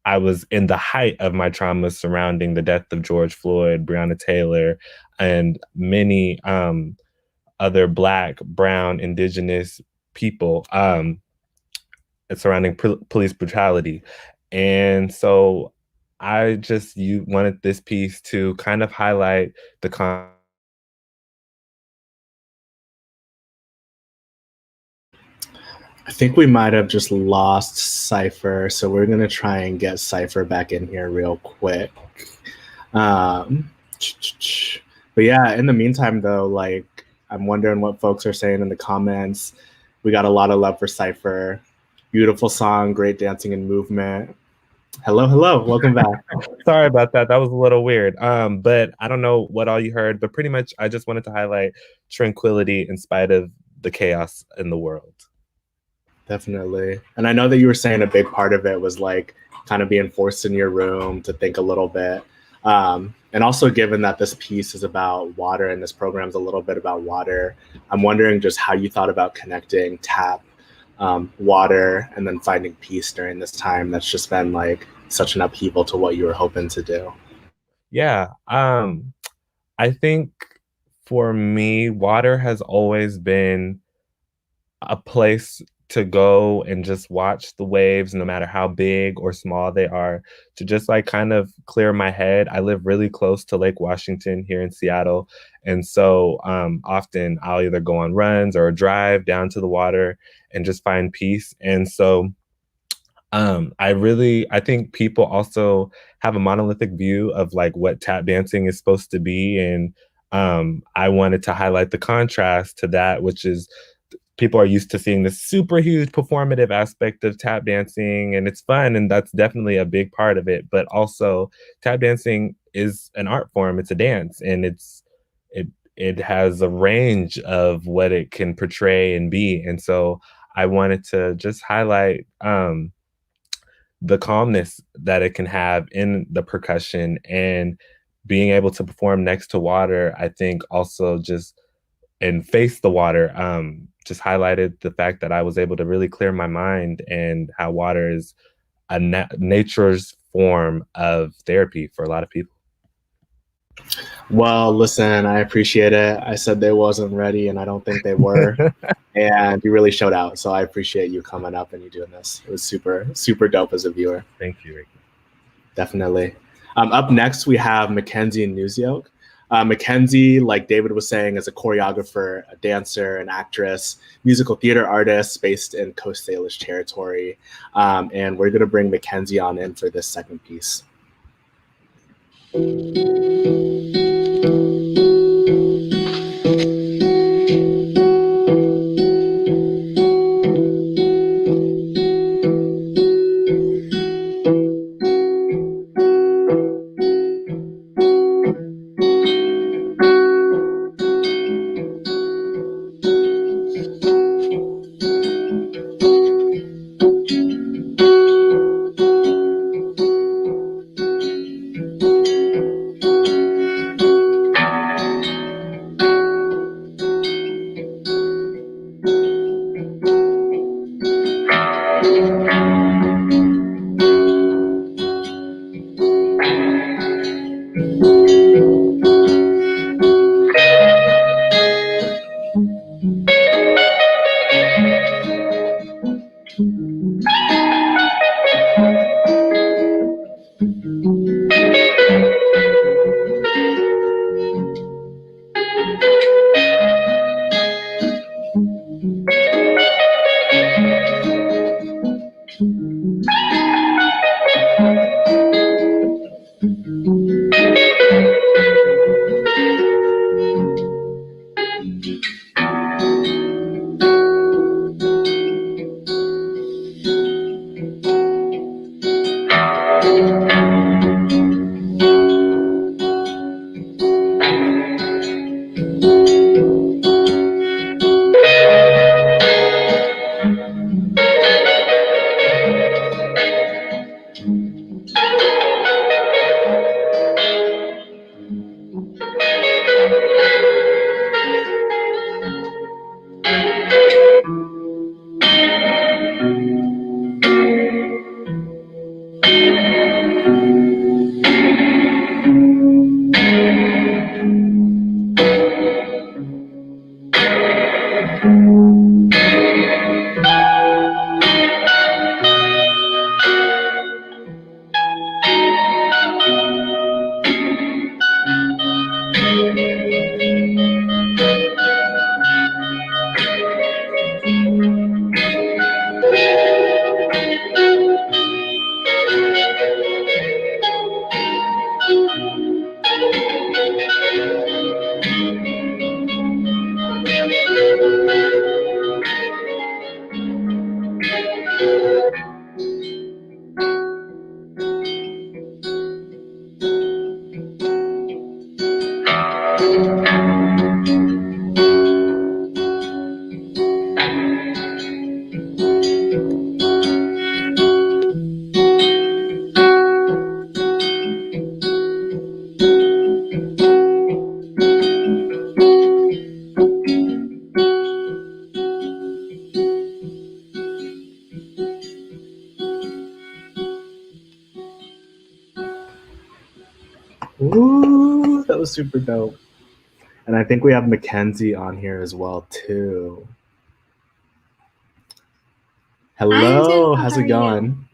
I was in the height of my trauma surrounding the death of George Floyd, Breonna Taylor, and many other Black, Brown, Indigenous people surrounding police brutality. And so I just wanted this piece to kind of highlight the I think we might have just lost Cipher, so we're gonna try and get Cipher back in here real quick. But yeah, in the meantime though, like I'm wondering what folks are saying in the comments. We got a lot of love for Cipher. Beautiful song, great dancing and movement. Hello, welcome back. Sorry about that. That was a little weird. But I don't know what all you heard, but pretty much I just wanted to highlight tranquility in spite of the chaos in the world. Definitely. And I know that you were saying a big part of it was like kind of being forced in your room to think a little bit. And also given that this piece is about water and this program's a little bit about water, I'm wondering just how you thought about connecting tap, water, and then finding peace during this time that's just been like such an upheaval to what you were hoping to do. Yeah. I think for me, water has always been a place to go and just watch the waves, no matter how big or small they are, to just like kind of clear my head. I live really close to Lake Washington here in Seattle. And so often I'll either go on runs or drive down to the water and just find peace. And so I think people also have a monolithic view of like what tap dancing is supposed to be. And I wanted to highlight the contrast to that, which is people are used to seeing this super huge performative aspect of tap dancing, and it's fun, and that's definitely a big part of it. But also, tap dancing is an art form; it's a dance, and it has a range of what it can portray and be. And so, I wanted to just highlight the calmness that it can have in the percussion, and being able to perform next to water. I think also just and face the water. Just highlighted the fact that I was able to really clear my mind, and how water is a nature's form of therapy for a lot of people. Well, listen, I appreciate it. I said they wasn't ready, and I don't think they were. And you really showed out. So I appreciate you coming up and you doing this. It was super, super dope as a viewer. Thank you, Ricky. Definitely. Up next, we have Mackenzie Neusiok. Mackenzie, like David was saying, is a choreographer, a dancer, an actress, musical theater artist based in Coast Salish territory. And we're going to bring Mackenzie on in for this second piece. Ooh, that was super dope. And I think we have Mackenzie on here as well too. Hello, how's it going?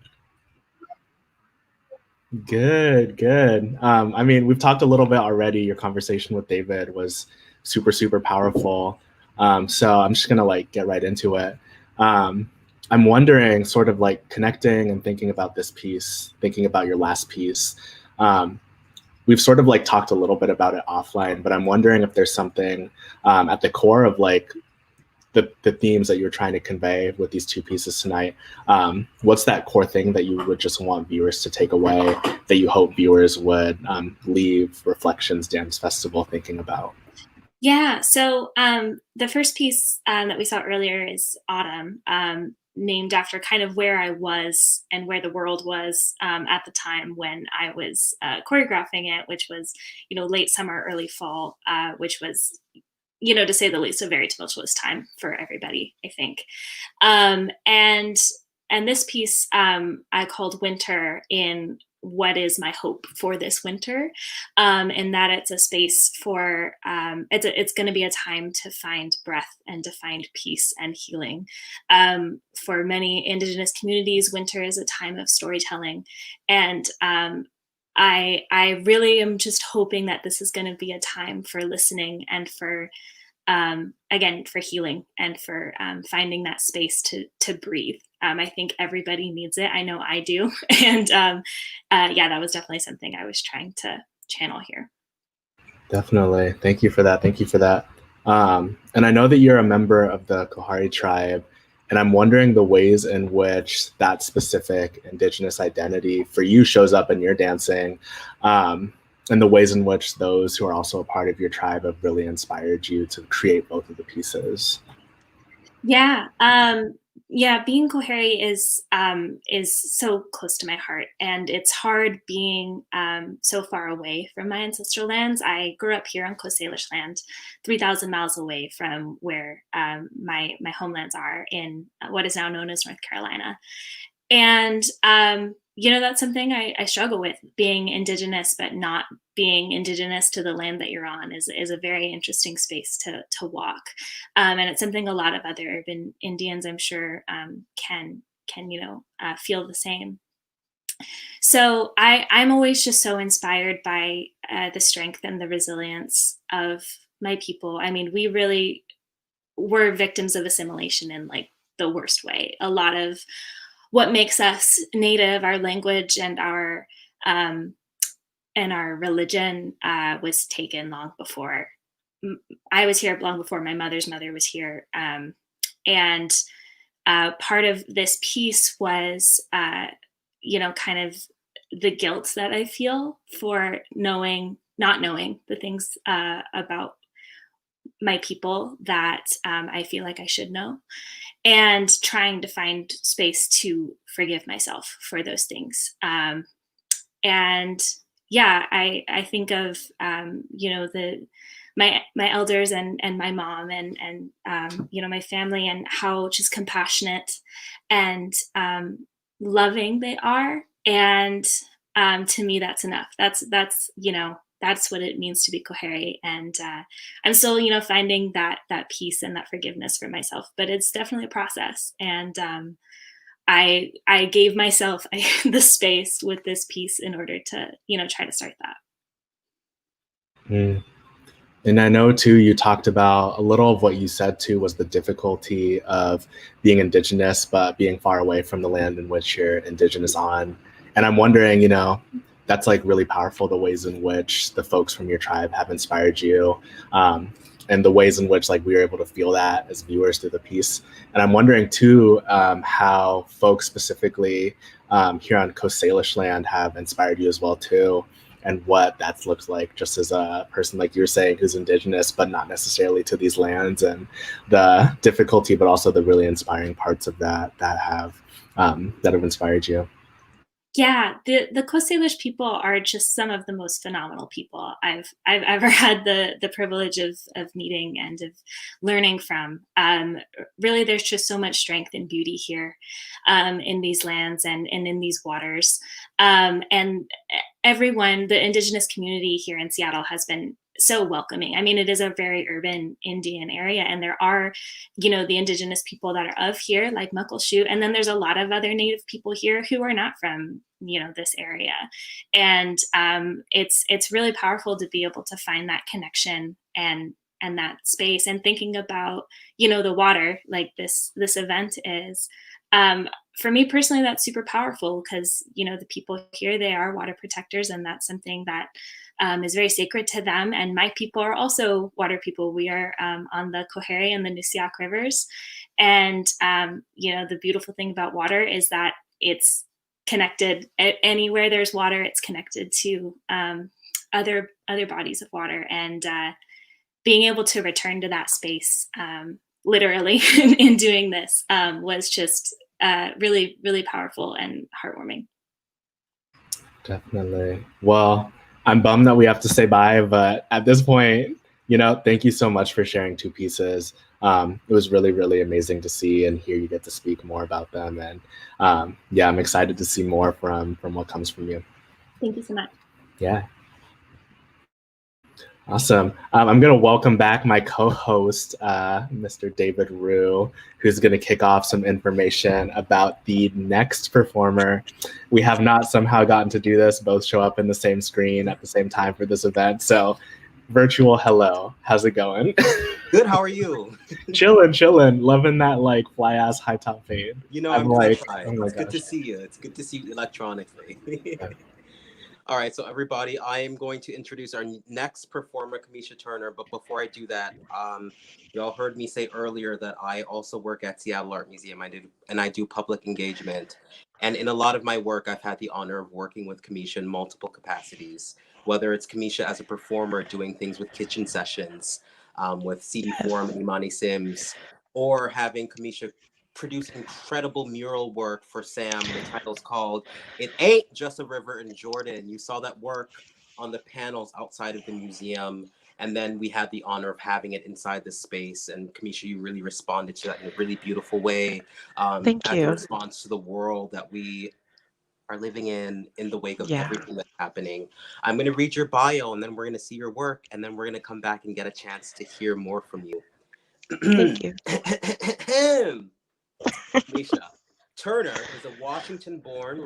Good, good. I mean, we've talked a little bit already. Your conversation with David was super, super powerful. So I'm just gonna like get right into it. I'm wondering, sort of like connecting and thinking about this piece, thinking about your last piece. We've sort of like talked a little bit about it offline, but I'm wondering if there's something at the core of like the themes that you're trying to convey with these two pieces tonight. What's that core thing that you would just want viewers to take away, that you hope viewers would leave Reflections Dance Festival thinking about? Yeah, so the first piece that we saw earlier is Autumn, named after kind of where I was and where the world was at the time when I was choreographing it, which was, you know, late summer, early fall, which was, you know, to say the least, a very tumultuous time for everybody, I think. And this piece I called Winter, in what is my hope for this winter, and that it's a space for, it's going to be a time to find breath and to find peace and healing. For many Indigenous communities, winter is a time of storytelling. And I really am just hoping that this is going to be a time for listening and for, again, for healing and for finding that space to breathe. I think everybody needs it. I know I do. And yeah, that was definitely something I was trying channel here. Definitely. Thank you for that. Thank you for that. And I know that you're a member of the Kohari tribe, and I'm wondering the ways in which that specific Indigenous identity for you shows up in your dancing, and the ways in which those who are also a part of your tribe have really inspired you to create both of the pieces. Yeah, being Kohari is so close to my heart, and it's hard being so far away from my ancestral lands. I grew up here on Coast Salish land, 3,000 miles away from where my homelands are in what is now known as North Carolina. And that's something I struggle with, being Indigenous, but not being Indigenous to the land that you're on is a very interesting space to walk. And it's something a lot of other urban Indians, I'm sure, can feel the same. So I'm always just so inspired by the strength and the resilience of my people. I mean, we really were victims of assimilation in like the worst way. A lot of what makes us Native, our language and our religion was taken long before I was here, long before my mother's mother was here. And part of this piece was, kind of the guilt that I feel for not knowing the things about my people that I feel like I should know, and trying to find space to forgive myself for those things. And yeah, I think of, my elders and my mom and my family, and how just compassionate and loving they are. And to me, that's enough. That's what it means to be Kohari. And I'm still, finding that peace and that forgiveness for myself, but it's definitely a process. And I gave myself the space with this piece in order to, try to start that. Mm. And I know too, you talked about a little of what you said too was the difficulty of being Indigenous, but being far away from the land in which you're Indigenous on. And I'm wondering, that's like really powerful, the ways in which the folks from your tribe have inspired you, and the ways in which like we were able to feel that as viewers through the piece. And I'm wondering too, how folks specifically here on Coast Salish land have inspired you as well too, and what that looks like just as a person, like you're saying, who's Indigenous, but not necessarily to these lands, and the difficulty, but also the really inspiring parts of that have inspired you. Yeah, the Coast Salish people are just some of the most phenomenal people I've ever had the privilege of meeting and of learning from. Really, there's just so much strength and beauty here in these lands and in these waters. And everyone, the Indigenous community here in Seattle has been so welcoming. I mean, it is a very urban Indian area, and there are, the Indigenous people that are of here, like Muckleshoot, and then there's a lot of other Native people here who are not from, this area. And it's really powerful to be able to find that connection and that space. And thinking about, the water, like this event is, for me personally, that's super powerful because, the people here, they are water protectors, and that's something that is very sacred to them. And my people are also water people. We are on the Kohari and the Neusiok rivers. And, the beautiful thing about water is that it's connected. Anywhere there's water, it's connected to other bodies of water. And being able to return to that space, literally in doing this, was just really, really powerful and heartwarming. Definitely. Well, I'm bummed that we have to say bye, but at this point, thank you so much for sharing two pieces. It was really, really amazing to see and hear you get to speak more about them. And I'm excited to see more from what comes from you. Thank you so much. Yeah. Awesome. I'm going to welcome back my co-host, Mr. David Rue, who's going to kick off some information about the next performer. We have not somehow gotten to do this, both show up in the same screen at the same time for this event. So virtual hello, how's it going? Good, how are you? Chilling, loving that like fly ass high top fade. I'm like, it's good to see you. It's good to see you electronically. All right, so everybody, I am going to introduce our next performer, Kimisha Turner. But before I do that, y'all heard me say earlier that I also work at Seattle Art Museum. I do public engagement. And in a lot of my work, I've had the honor of working with Kimisha in multiple capacities, whether it's Kimisha as a performer doing things with kitchen sessions, with CD4 and Imani Sims, or having Kimisha produce incredible mural work for Sam. The title's called It Ain't Just a River in Jordan. You saw that work on the panels outside of the museum. And then we had the honor of having it inside the space. And Kimisha, you really responded to that in a really beautiful way. Thank as you. a response to the world that we are living in the wake of everything that's happening. I'm going to read your bio, and then we're going to see your work, and then we're going to come back and get a chance to hear more from you. Thank you. Kimisha Turner is a Washington-born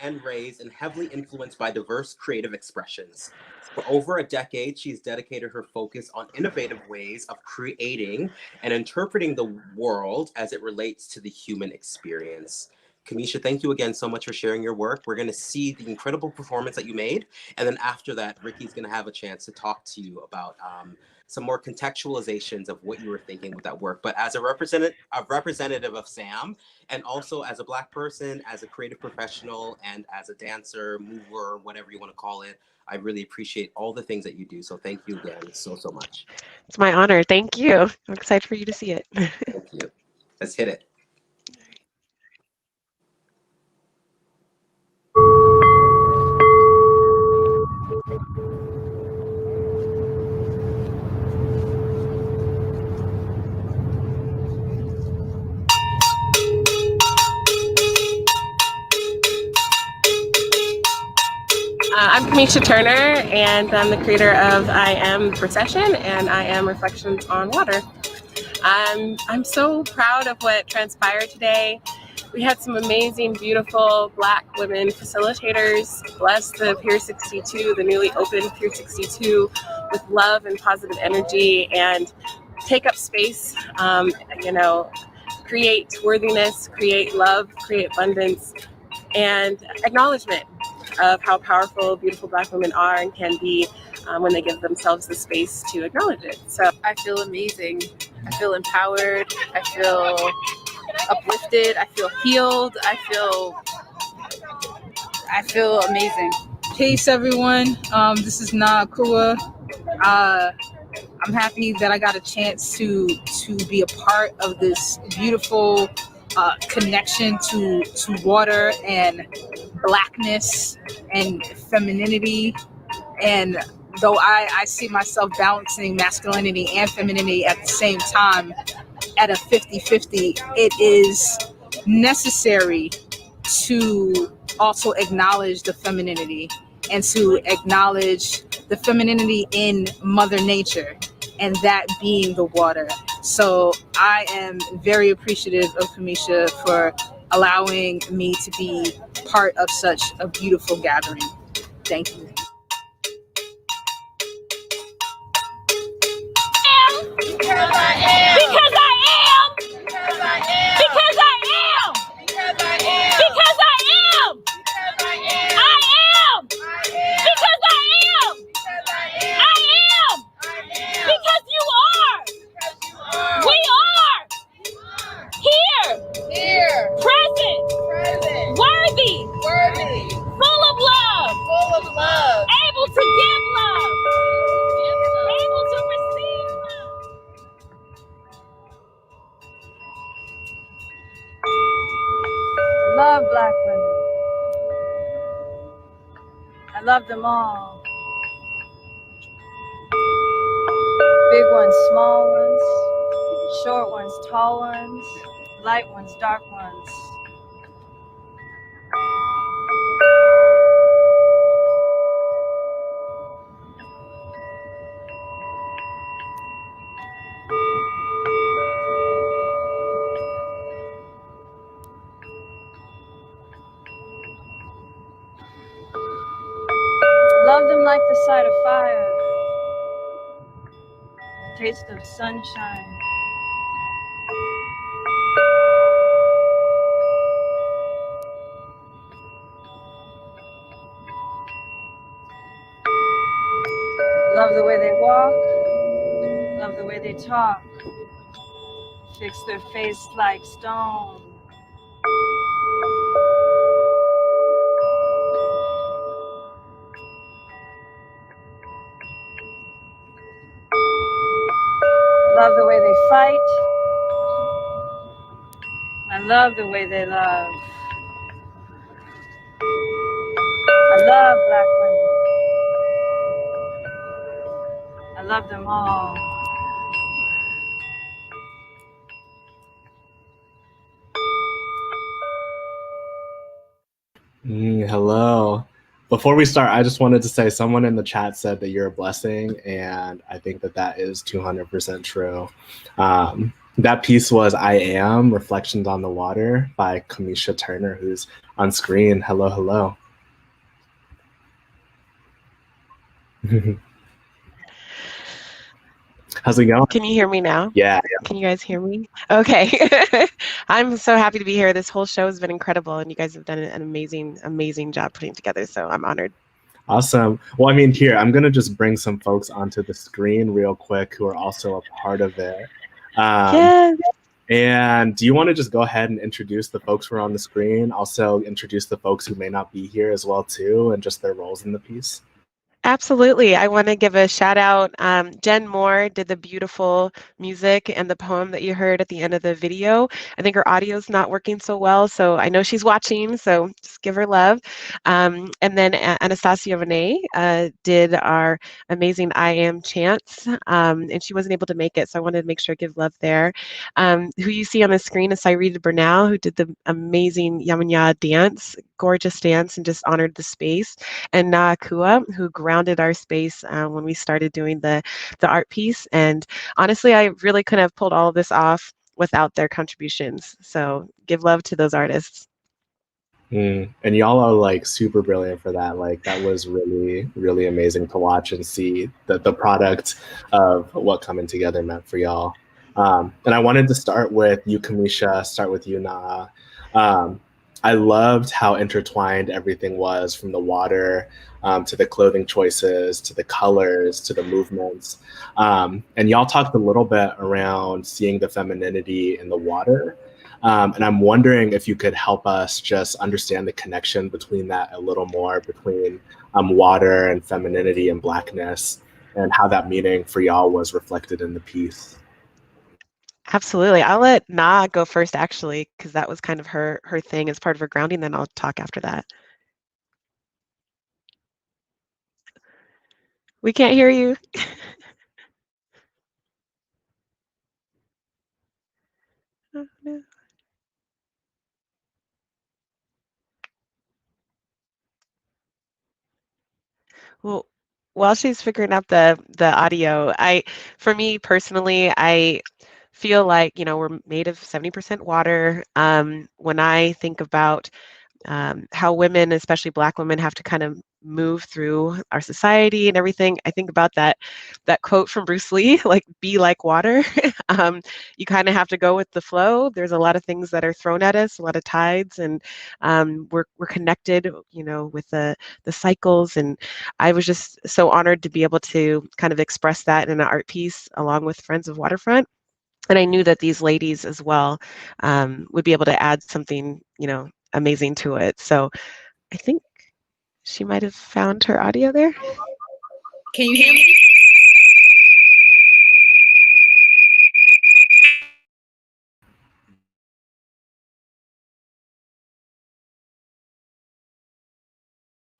and raised and heavily influenced by diverse creative expressions. For over a decade, she's dedicated her focus on innovative ways of creating and interpreting the world as it relates to the human experience. Kimisha, thank you again so much for sharing your work. We're going to see the incredible performance that you made. And then after that, Ricky's going to have a chance to talk to you about some more contextualizations of what you were thinking with that work. But as a representative of Sam, and also as a Black person, as a creative professional, and as a dancer, mover, whatever you want to call it, I really appreciate all the things that you do. So thank you again so much. It's my honor. Thank you. I'm excited for you to see it. Thank you. Let's hit it. I'm Kimisha Turner, and I'm the creator of I Am Procession and I Am Reflections on Water. I'm so proud of what transpired today. We had some amazing, beautiful Black women facilitators bless the Pier 62, the newly opened Pier 62, with love and positive energy and take up space, create worthiness, create love, create abundance, and acknowledgement of how powerful, beautiful Black women are and can be when they give themselves the space to acknowledge it. So I feel amazing. I feel empowered. I feel uplifted. I feel healed. I feel amazing. Peace, everyone. This is Nia-Amina. I'm happy that I got a chance to be a part of this beautiful connection to water and Blackness and femininity. And though I see myself balancing masculinity and femininity at the same time at a 50-50, it is necessary to also acknowledge the femininity and to acknowledge the femininity in Mother Nature, and that being the water. So I am very appreciative of Kimisha for allowing me to be part of such a beautiful gathering. Thank you. Because I am. Because I am. Because I am. Because I am. Because I am. Because I am. Because I am. I am. Because I am. Because I am. I am. Because you are. We are. Here. Here. Present. Present. Worthy. Worthy. Full of love. Full of love. Able to give love. Able to receive love. Love Black women. I love them all. Big ones, small ones, short ones, tall ones, light ones, dark ones. Love them like the sight of fire, taste of sunshine. talk, fix their face like stone. Love the way they fight. I love the way they love. I love black women. I love them all. Hello. Before we start, I just wanted to say someone in the chat said that you're a blessing, and I think that that is 200% true. That piece was I Am, Reflections on the Water by Kimisha Turner, who's on screen. Hello, hello. How's it going? Can you hear me now? Yeah. Can you guys hear me? Okay. I'm so happy to be here. This whole show has been incredible, and you guys have done an amazing, amazing job putting it together. So I'm honored. Awesome. Well, I mean, here, I'm going to just bring some folks onto the screen real quick who are also a part of it. Yes. And do you want to just go ahead and introduce the folks who are on the screen? Also introduce the folks who may not be here as well, too, and just their roles in the piece? Absolutely. I want to give a shout out. Jen Moore did the beautiful music and the poem that you heard at the end of the video. I think her audio is not working so well, so I know she's watching, so just give her love. And then Anastasia Renee did our amazing I Am chants, and she wasn't able to make it, so I wanted to make sure I give love there. Who you see on the screen is Cyrita Bernal, who did the amazing Yamanya dance, gorgeous dance, and just honored the space. And Nia-Amina, who grounded our space when we started doing the art piece. And honestly, I really couldn't have pulled all of this off without their contributions. So give love to those artists. And y'all are like super brilliant for that. Like that was really, really amazing to watch and see the product of what coming together meant for y'all. And I wanted to start with you, Kimisha, start with you, Naa. I loved how intertwined everything was, from the water to the clothing choices, to the colors, to the movements. And y'all talked a little bit around seeing the femininity in the water. And I'm wondering if you could help us just understand the connection between that a little more, between water and femininity and Blackness, and how that meaning for y'all was reflected in the piece. Absolutely. I'll let Na go first, actually, because that was kind of her thing as part of her grounding. Then I'll talk after that. We can't hear you. Oh, no. Well, while she's figuring out the audio, for me personally, I feel like, we're made of 70% water. When I think about how women, especially Black women, have to kind of move through our society and everything, I think about that quote from Bruce Lee, like, be like water. You kind of have to go with the flow. There's a lot of things that are thrown at us, a lot of tides, and we're connected, with the cycles. And I was just so honored to be able to kind of express that in an art piece along with Friends of Waterfront. And I knew that these ladies as well would be able to add something, amazing to it. So I think she might have found her audio there. Can you hear me?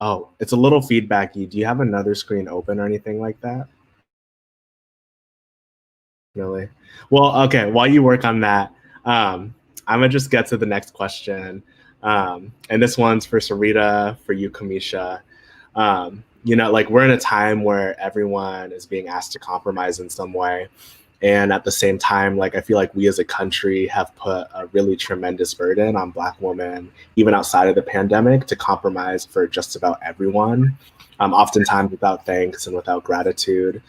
Oh, it's a little feedbacky. Do you have another screen open or anything like that? Really? Well, okay, while you work on that, I'm gonna just get to the next question. And this one's for Sarita, for you, Kimisha. We're in a time where everyone is being asked to compromise in some way. And at the same time, I feel like we as a country have put a really tremendous burden on Black women, even outside of the pandemic, to compromise for just about everyone, oftentimes without thanks and without gratitude.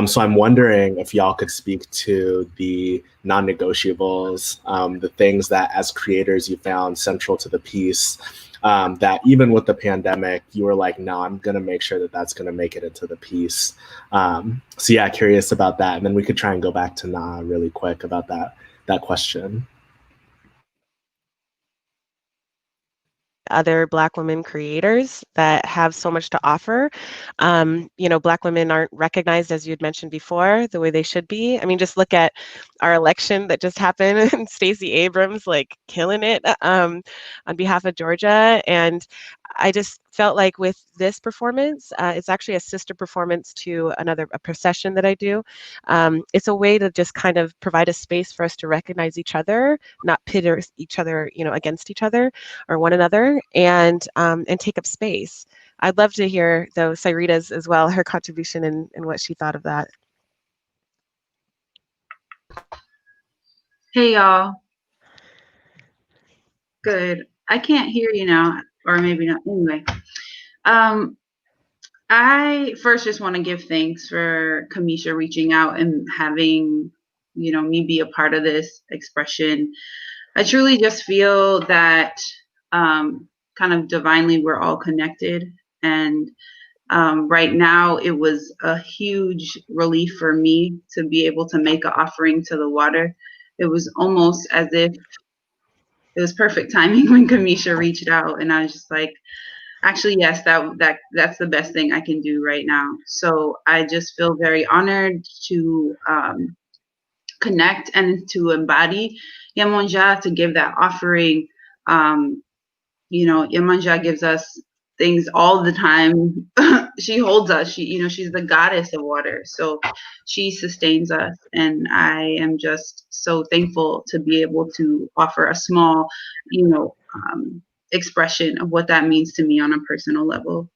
So I'm wondering if y'all could speak to the non-negotiables, the things that as creators you found central to the piece, that even with the pandemic, you were like, no, I'm going to make sure that that's going to make it into the piece. So yeah, curious about that. And then we could try and go back to Na really quick about that question. Other Black women creators that have so much to offer. You know, Black women aren't recognized, as you had mentioned before, the way they should be. I mean, just look at our election that just happened and Stacey Abrams like killing it on behalf of Georgia. And I just felt like with this performance, it's actually a sister performance to a procession that I do. It's a way to just kind of provide a space for us to recognize each other, not pit each other, you know, against each other or one another, and take up space. I'd love to hear, though, Cyrita's as well, her contribution and what she thought of that. Hey, y'all. Good. I can't hear you now, or maybe not. Anyway, I first just want to give thanks for Kimisha reaching out and having, you know, me be a part of this expression. I truly just feel that kind of divinely we're all connected. And right now it was a huge relief for me to be able to make an offering to the water. It was almost as if it was perfect timing when Kimisha reached out, and I was just like, actually, yes, that's the best thing I can do right now. So I just feel very honored to connect and to embody Yemanja, to give that offering. You know, Yemanja gives us things all the time. She holds us. She's the goddess of water. So she sustains us. And I am just so thankful to be able to offer a small, expression of what that means to me on a personal level.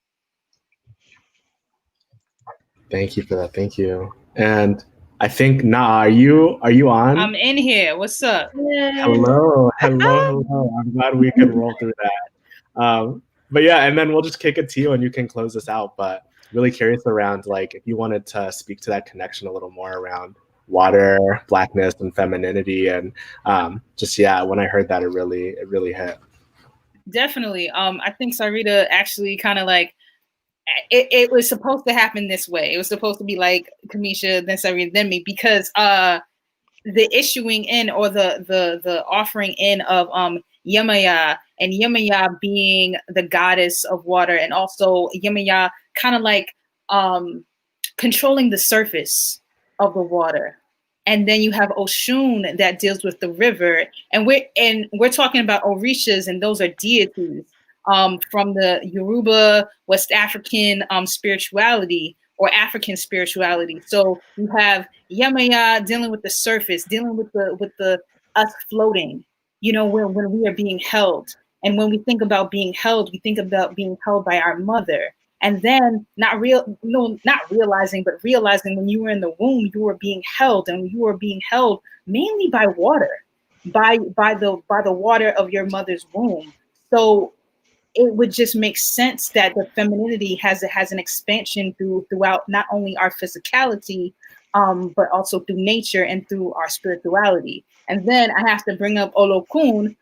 Thank you for that. Thank you. And I think, are you on? I'm in here. What's up? Hello. I'm glad we can roll through that. But yeah, and then we'll just kick it to you and you can close this out. But really curious around, like, if you wanted to speak to that connection a little more around water, Blackness, and femininity. And when I heard that, it really hit. Definitely. I think Sarita actually kind of like, it was supposed to happen this way. It was supposed to be like Kimisha, then Sarita, then me, because the issuing in, or the offering in of Yemaya, and Yemaya being the goddess of water, and also Yemaya kind of like controlling the surface of the water. And then you have Oshun that deals with the river, and we're talking about Orishas, and those are deities from the Yoruba, West African spirituality, or African spirituality. So you have Yemaya dealing with the surface, dealing with the us floating, when we are being held. And when we think about being held, we think about being held by our mother. And then not realizing, but realizing when you were in the womb, you were being held, and you were being held mainly by water, by the water of your mother's womb. So it would just make sense that the femininity has an expansion throughout not only our physicality, but also through nature and through our spirituality. And then I have to bring up Olokun,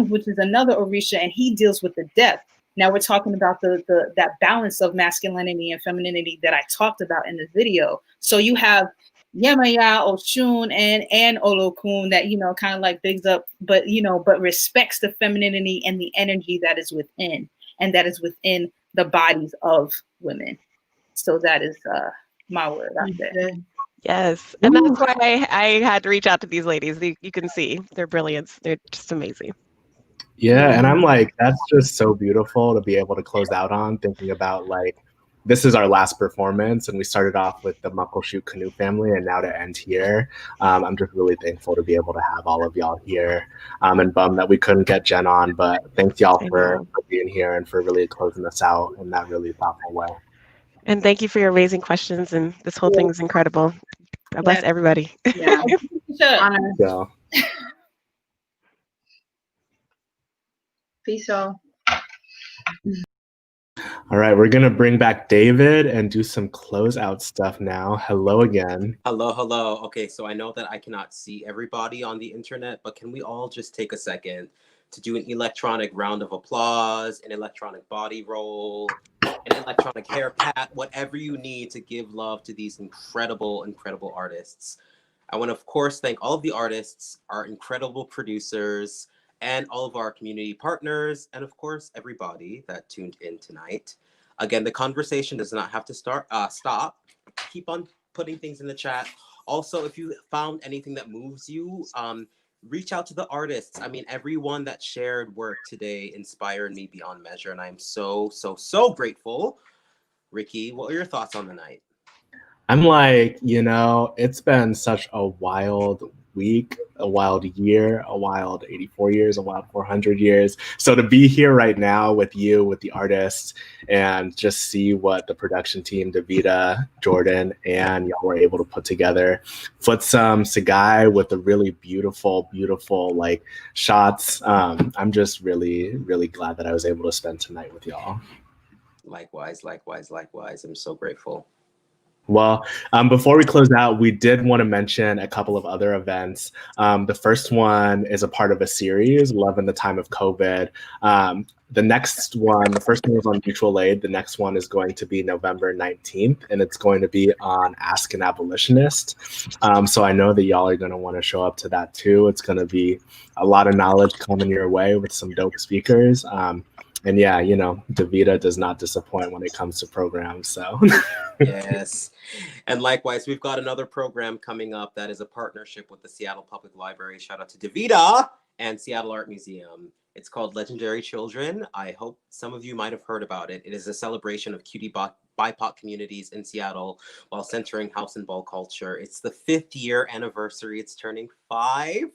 which is another Orisha, and he deals with the depth. Now we're talking about that balance of masculinity and femininity that I talked about in the video. So you have Yemaya, Oshun, and Olokun that, kind of like bigs up, but respects the femininity and the energy that is within, and that is within the bodies of women. So that is my word out there. Yes, and that's why I had to reach out to these ladies. You can see their brilliance. They're just amazing. Yeah, and I'm like, that's just so beautiful to be able to close out on, thinking about like, this is our last performance, and we started off with the Muckleshoot Canoe family, and now to end here. I'm just really thankful to be able to have all of y'all here, and bummed that we couldn't get Jen on, but thanks y'all for being here and for really closing us out in that really thoughtful way. And thank you for your amazing questions, and this whole thing is incredible. God bless everybody. Yeah. Yeah. Peace out. All right, we're gonna bring back David and do some closeout stuff now. Hello again. Hello. Okay, so I know that I cannot see everybody on the internet, but can we all just take a second to do an electronic round of applause, an electronic body roll, an electronic hair pat, whatever you need to give love to these incredible, incredible artists. I want to, of course, thank all of the artists, our incredible producers, and all of our community partners, and of course, everybody that tuned in tonight. Again, the conversation does not have to stop. Keep on putting things in the chat. Also, if you found anything that moves you, reach out to the artists. I mean, everyone that shared work today inspired me beyond measure, and I'm so, so, so grateful. Ricky, what are your thoughts on the night? I'm like, it's been such a wild week, a wild year, a wild 84 years, a wild 400 years. So to be here right now with you, with the artists, and just see what the production team, Davida, Jordan, and y'all were able to put together. Futsum Tsegai with the really beautiful, beautiful like shots. I'm just really, really glad that I was able to spend tonight with y'all. Likewise, likewise, likewise. I'm so grateful. Well, before we close out, we did want to mention a couple of other events. The first one is a part of a series, Love in the Time of COVID. The next one, the first one was on mutual aid. The next one is going to be November 19th, and it's going to be on Ask an Abolitionist. So I know that y'all are going to want to show up to that too. It's going to be a lot of knowledge coming your way with some dope speakers. And yeah, Davida does not disappoint when it comes to programs. So yes. And likewise, we've got another program coming up that is a partnership with the Seattle Public Library. Shout out to Davida and Seattle Art Museum. It's called Legendary Children. I hope some of you might have heard about it. It is a celebration of cutie BIPOC communities in Seattle while centering house and ball culture. It's the 5th year anniversary. It's turning 5.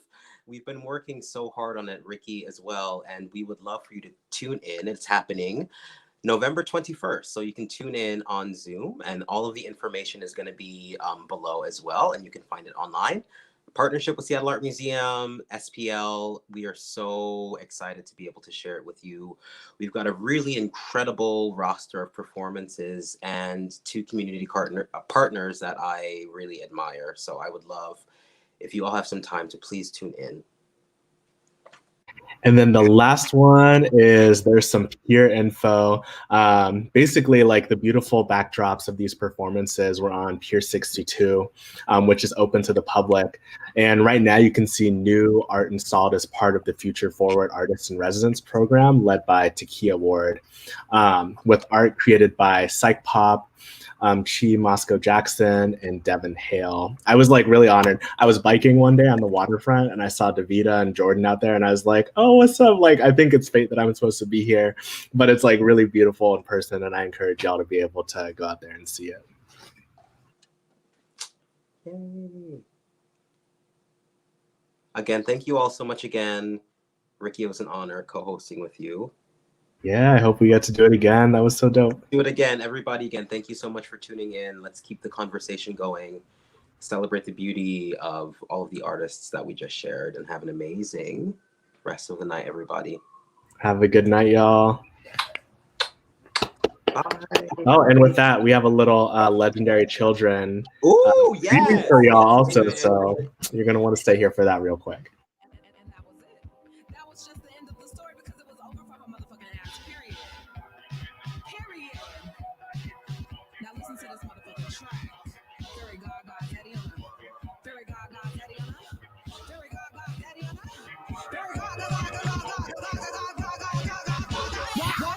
We've been working so hard on it, Ricky, as well, and we would love for you to tune in. It's happening November 21st, so you can tune in on Zoom, and all of the information is going to be below as well, and you can find it online. Partnership with Seattle Art Museum, SPL. We are so excited to be able to share it with you. We've got a really incredible roster of performances and 2 community partners that I really admire, so I would love if you all have some time to please tune in. And then the last one is there's some Pier info. Basically, like the beautiful backdrops of these performances were on Pier 62, which is open to the public. And right now you can see new art installed as part of the Future Forward Artists in Residence program led by Takia Ward, with art created by Psych Pop, Chi Moscow Jackson, and Devin Hale. I was like really honored. I was biking one day on the waterfront and I saw Davida and Jordan out there and I was like, oh, what's up? Like, I think it's fate that I'm supposed to be here, but it's like really beautiful in person and I encourage y'all to be able to go out there and see it. Yay. Again, thank you all so much again. Ricky, it was an honor co-hosting with you. Yeah, I hope we get to do it again. That was so dope. Do it again, everybody. Again, thank you so much for tuning in. Let's keep the conversation going. Celebrate the beauty of all of the artists that we just shared and have an amazing rest of the night, everybody. Have a good night, y'all. Bye. Oh, and with that, we have a little Legendary Children yes! for y'all also. So you're going to want to stay here for that real quick.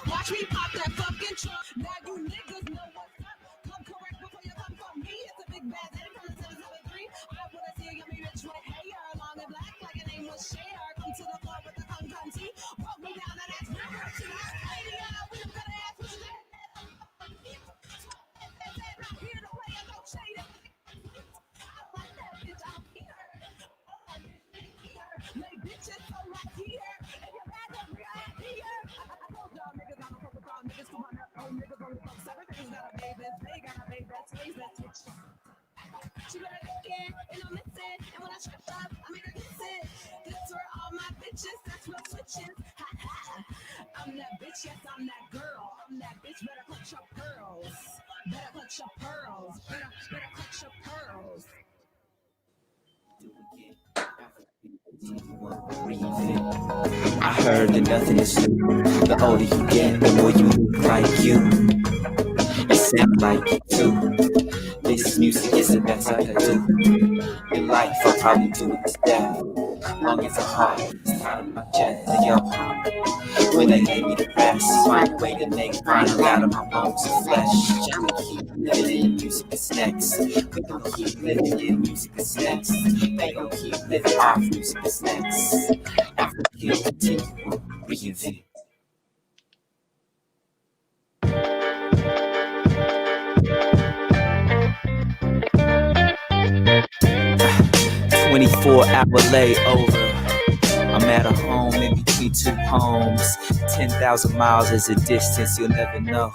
Watch me pop that fucking trunk. Now you niggas know what's up. Come correct before you come for me. It's a big bad thing from the 773. I wanna see a yummy rich with hair, long and black like a name was Cher. Come to the floor with the come tea. Walk me down and that's my merch. And I'm lady with a good ass with that. I'm here to play a no shade. I like that bitch out here. Lay bitches so right here. If you're bad, then we're out here. I told y'all niggas I'm a fuck with y'all niggas. 200 old niggas only fuck 7 things got a baby. They got a baby. That's ways that switch. She better get and I'm missing. And when I strip up, I make her kiss it. That's where all my bitches, that's real switches. I'm that bitch, yes, I'm that girl. I'm that bitch, better clutch your pearls. Better clutch your pearls. Better clutch your pearls. I heard that nothing is new. The older you get, the more you look like you. You sound like you too. This music is the best I can do. In life, I'll probably do it to death. Long as I heart is out of my chest, yo. When they lay me to rest, find a way to make vinyl out of my bones and flesh. Trying to keep living in music is next. We gon' keep living in music is next. They gon' keep living off music is next. After we continue, reinvent. "24-hour layover. I'm at a home in between two homes. 10,000 miles is a distance you'll never know.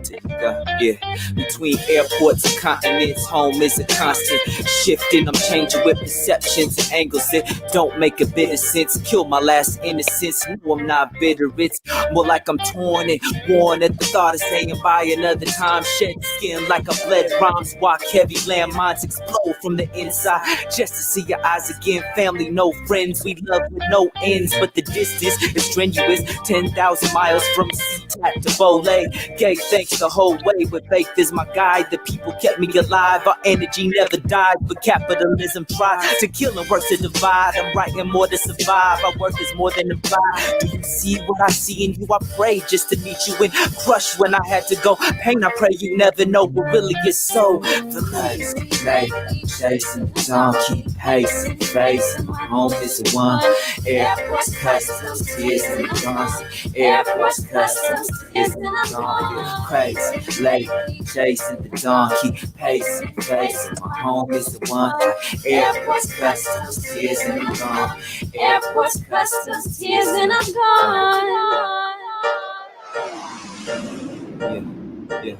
Till you go, yeah. Between airports and continents, home is a constant shifting. I'm changing with perceptions and angles that don't make a bit of sense. Kill my last innocence. No, I'm not bitter. It's more like I'm torn and worn at the thought of saying bye another time. Shed skin like I bled rhymes. Walk heavy landmines explode from the inside. Just to see your eyes again. Family, no friends. We love with no ends, but the distance is strenuous. 10,000 miles from SeaTac to Bolay. Gay thanks the whole way, but faith is my guide. The people kept me alive. Our energy never died, but capitalism tried to kill and work to divide. I'm writing more to survive. Our work is more than implied. Do you see what I see in you? I pray just to meet you and crush when I had to go. Pain, I pray you never know what really is so. The lights, chasing the donkey, pacing, facing. Home is the one. Airports, customs, tears in the Johnson. Airports, customs, tears in the Johnson. Crazy, late, chasing the donkey, pacing, facing. My home is the one. Airports, customs, tears in the gone. Airports, customs, tears, and I'm gone. Yeah.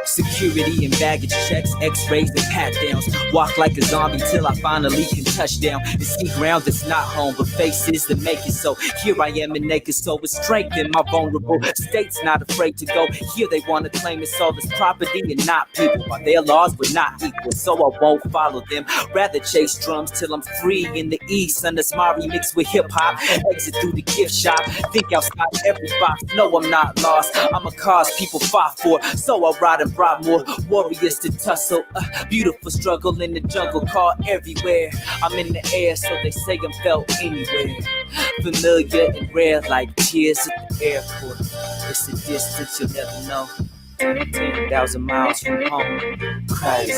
Security and baggage checks, x-rays and pat-downs. Walk like a zombie till I finally can touch down and see ground that's not home, but faces that make it so. Here I am in naked soul with strength in my vulnerable state's not afraid to go. Here they want to claim it's all this property and not people. While their laws were not equal, so I won't follow them. Rather chase drums till I'm free in the east. Under Smari mixed with hip-hop. Exit through the gift shop. Think outside every box. No, I'm not lost. I'm a cause people fought for, so I ride and brought more warriors to tussle. Beautiful struggle in the jungle, call everywhere. I'm in the air, so they say I'm felt anywhere. Familiar and rare, like tears at the airport. It's a distance you'll never know. 10,000 miles from home. Crazy,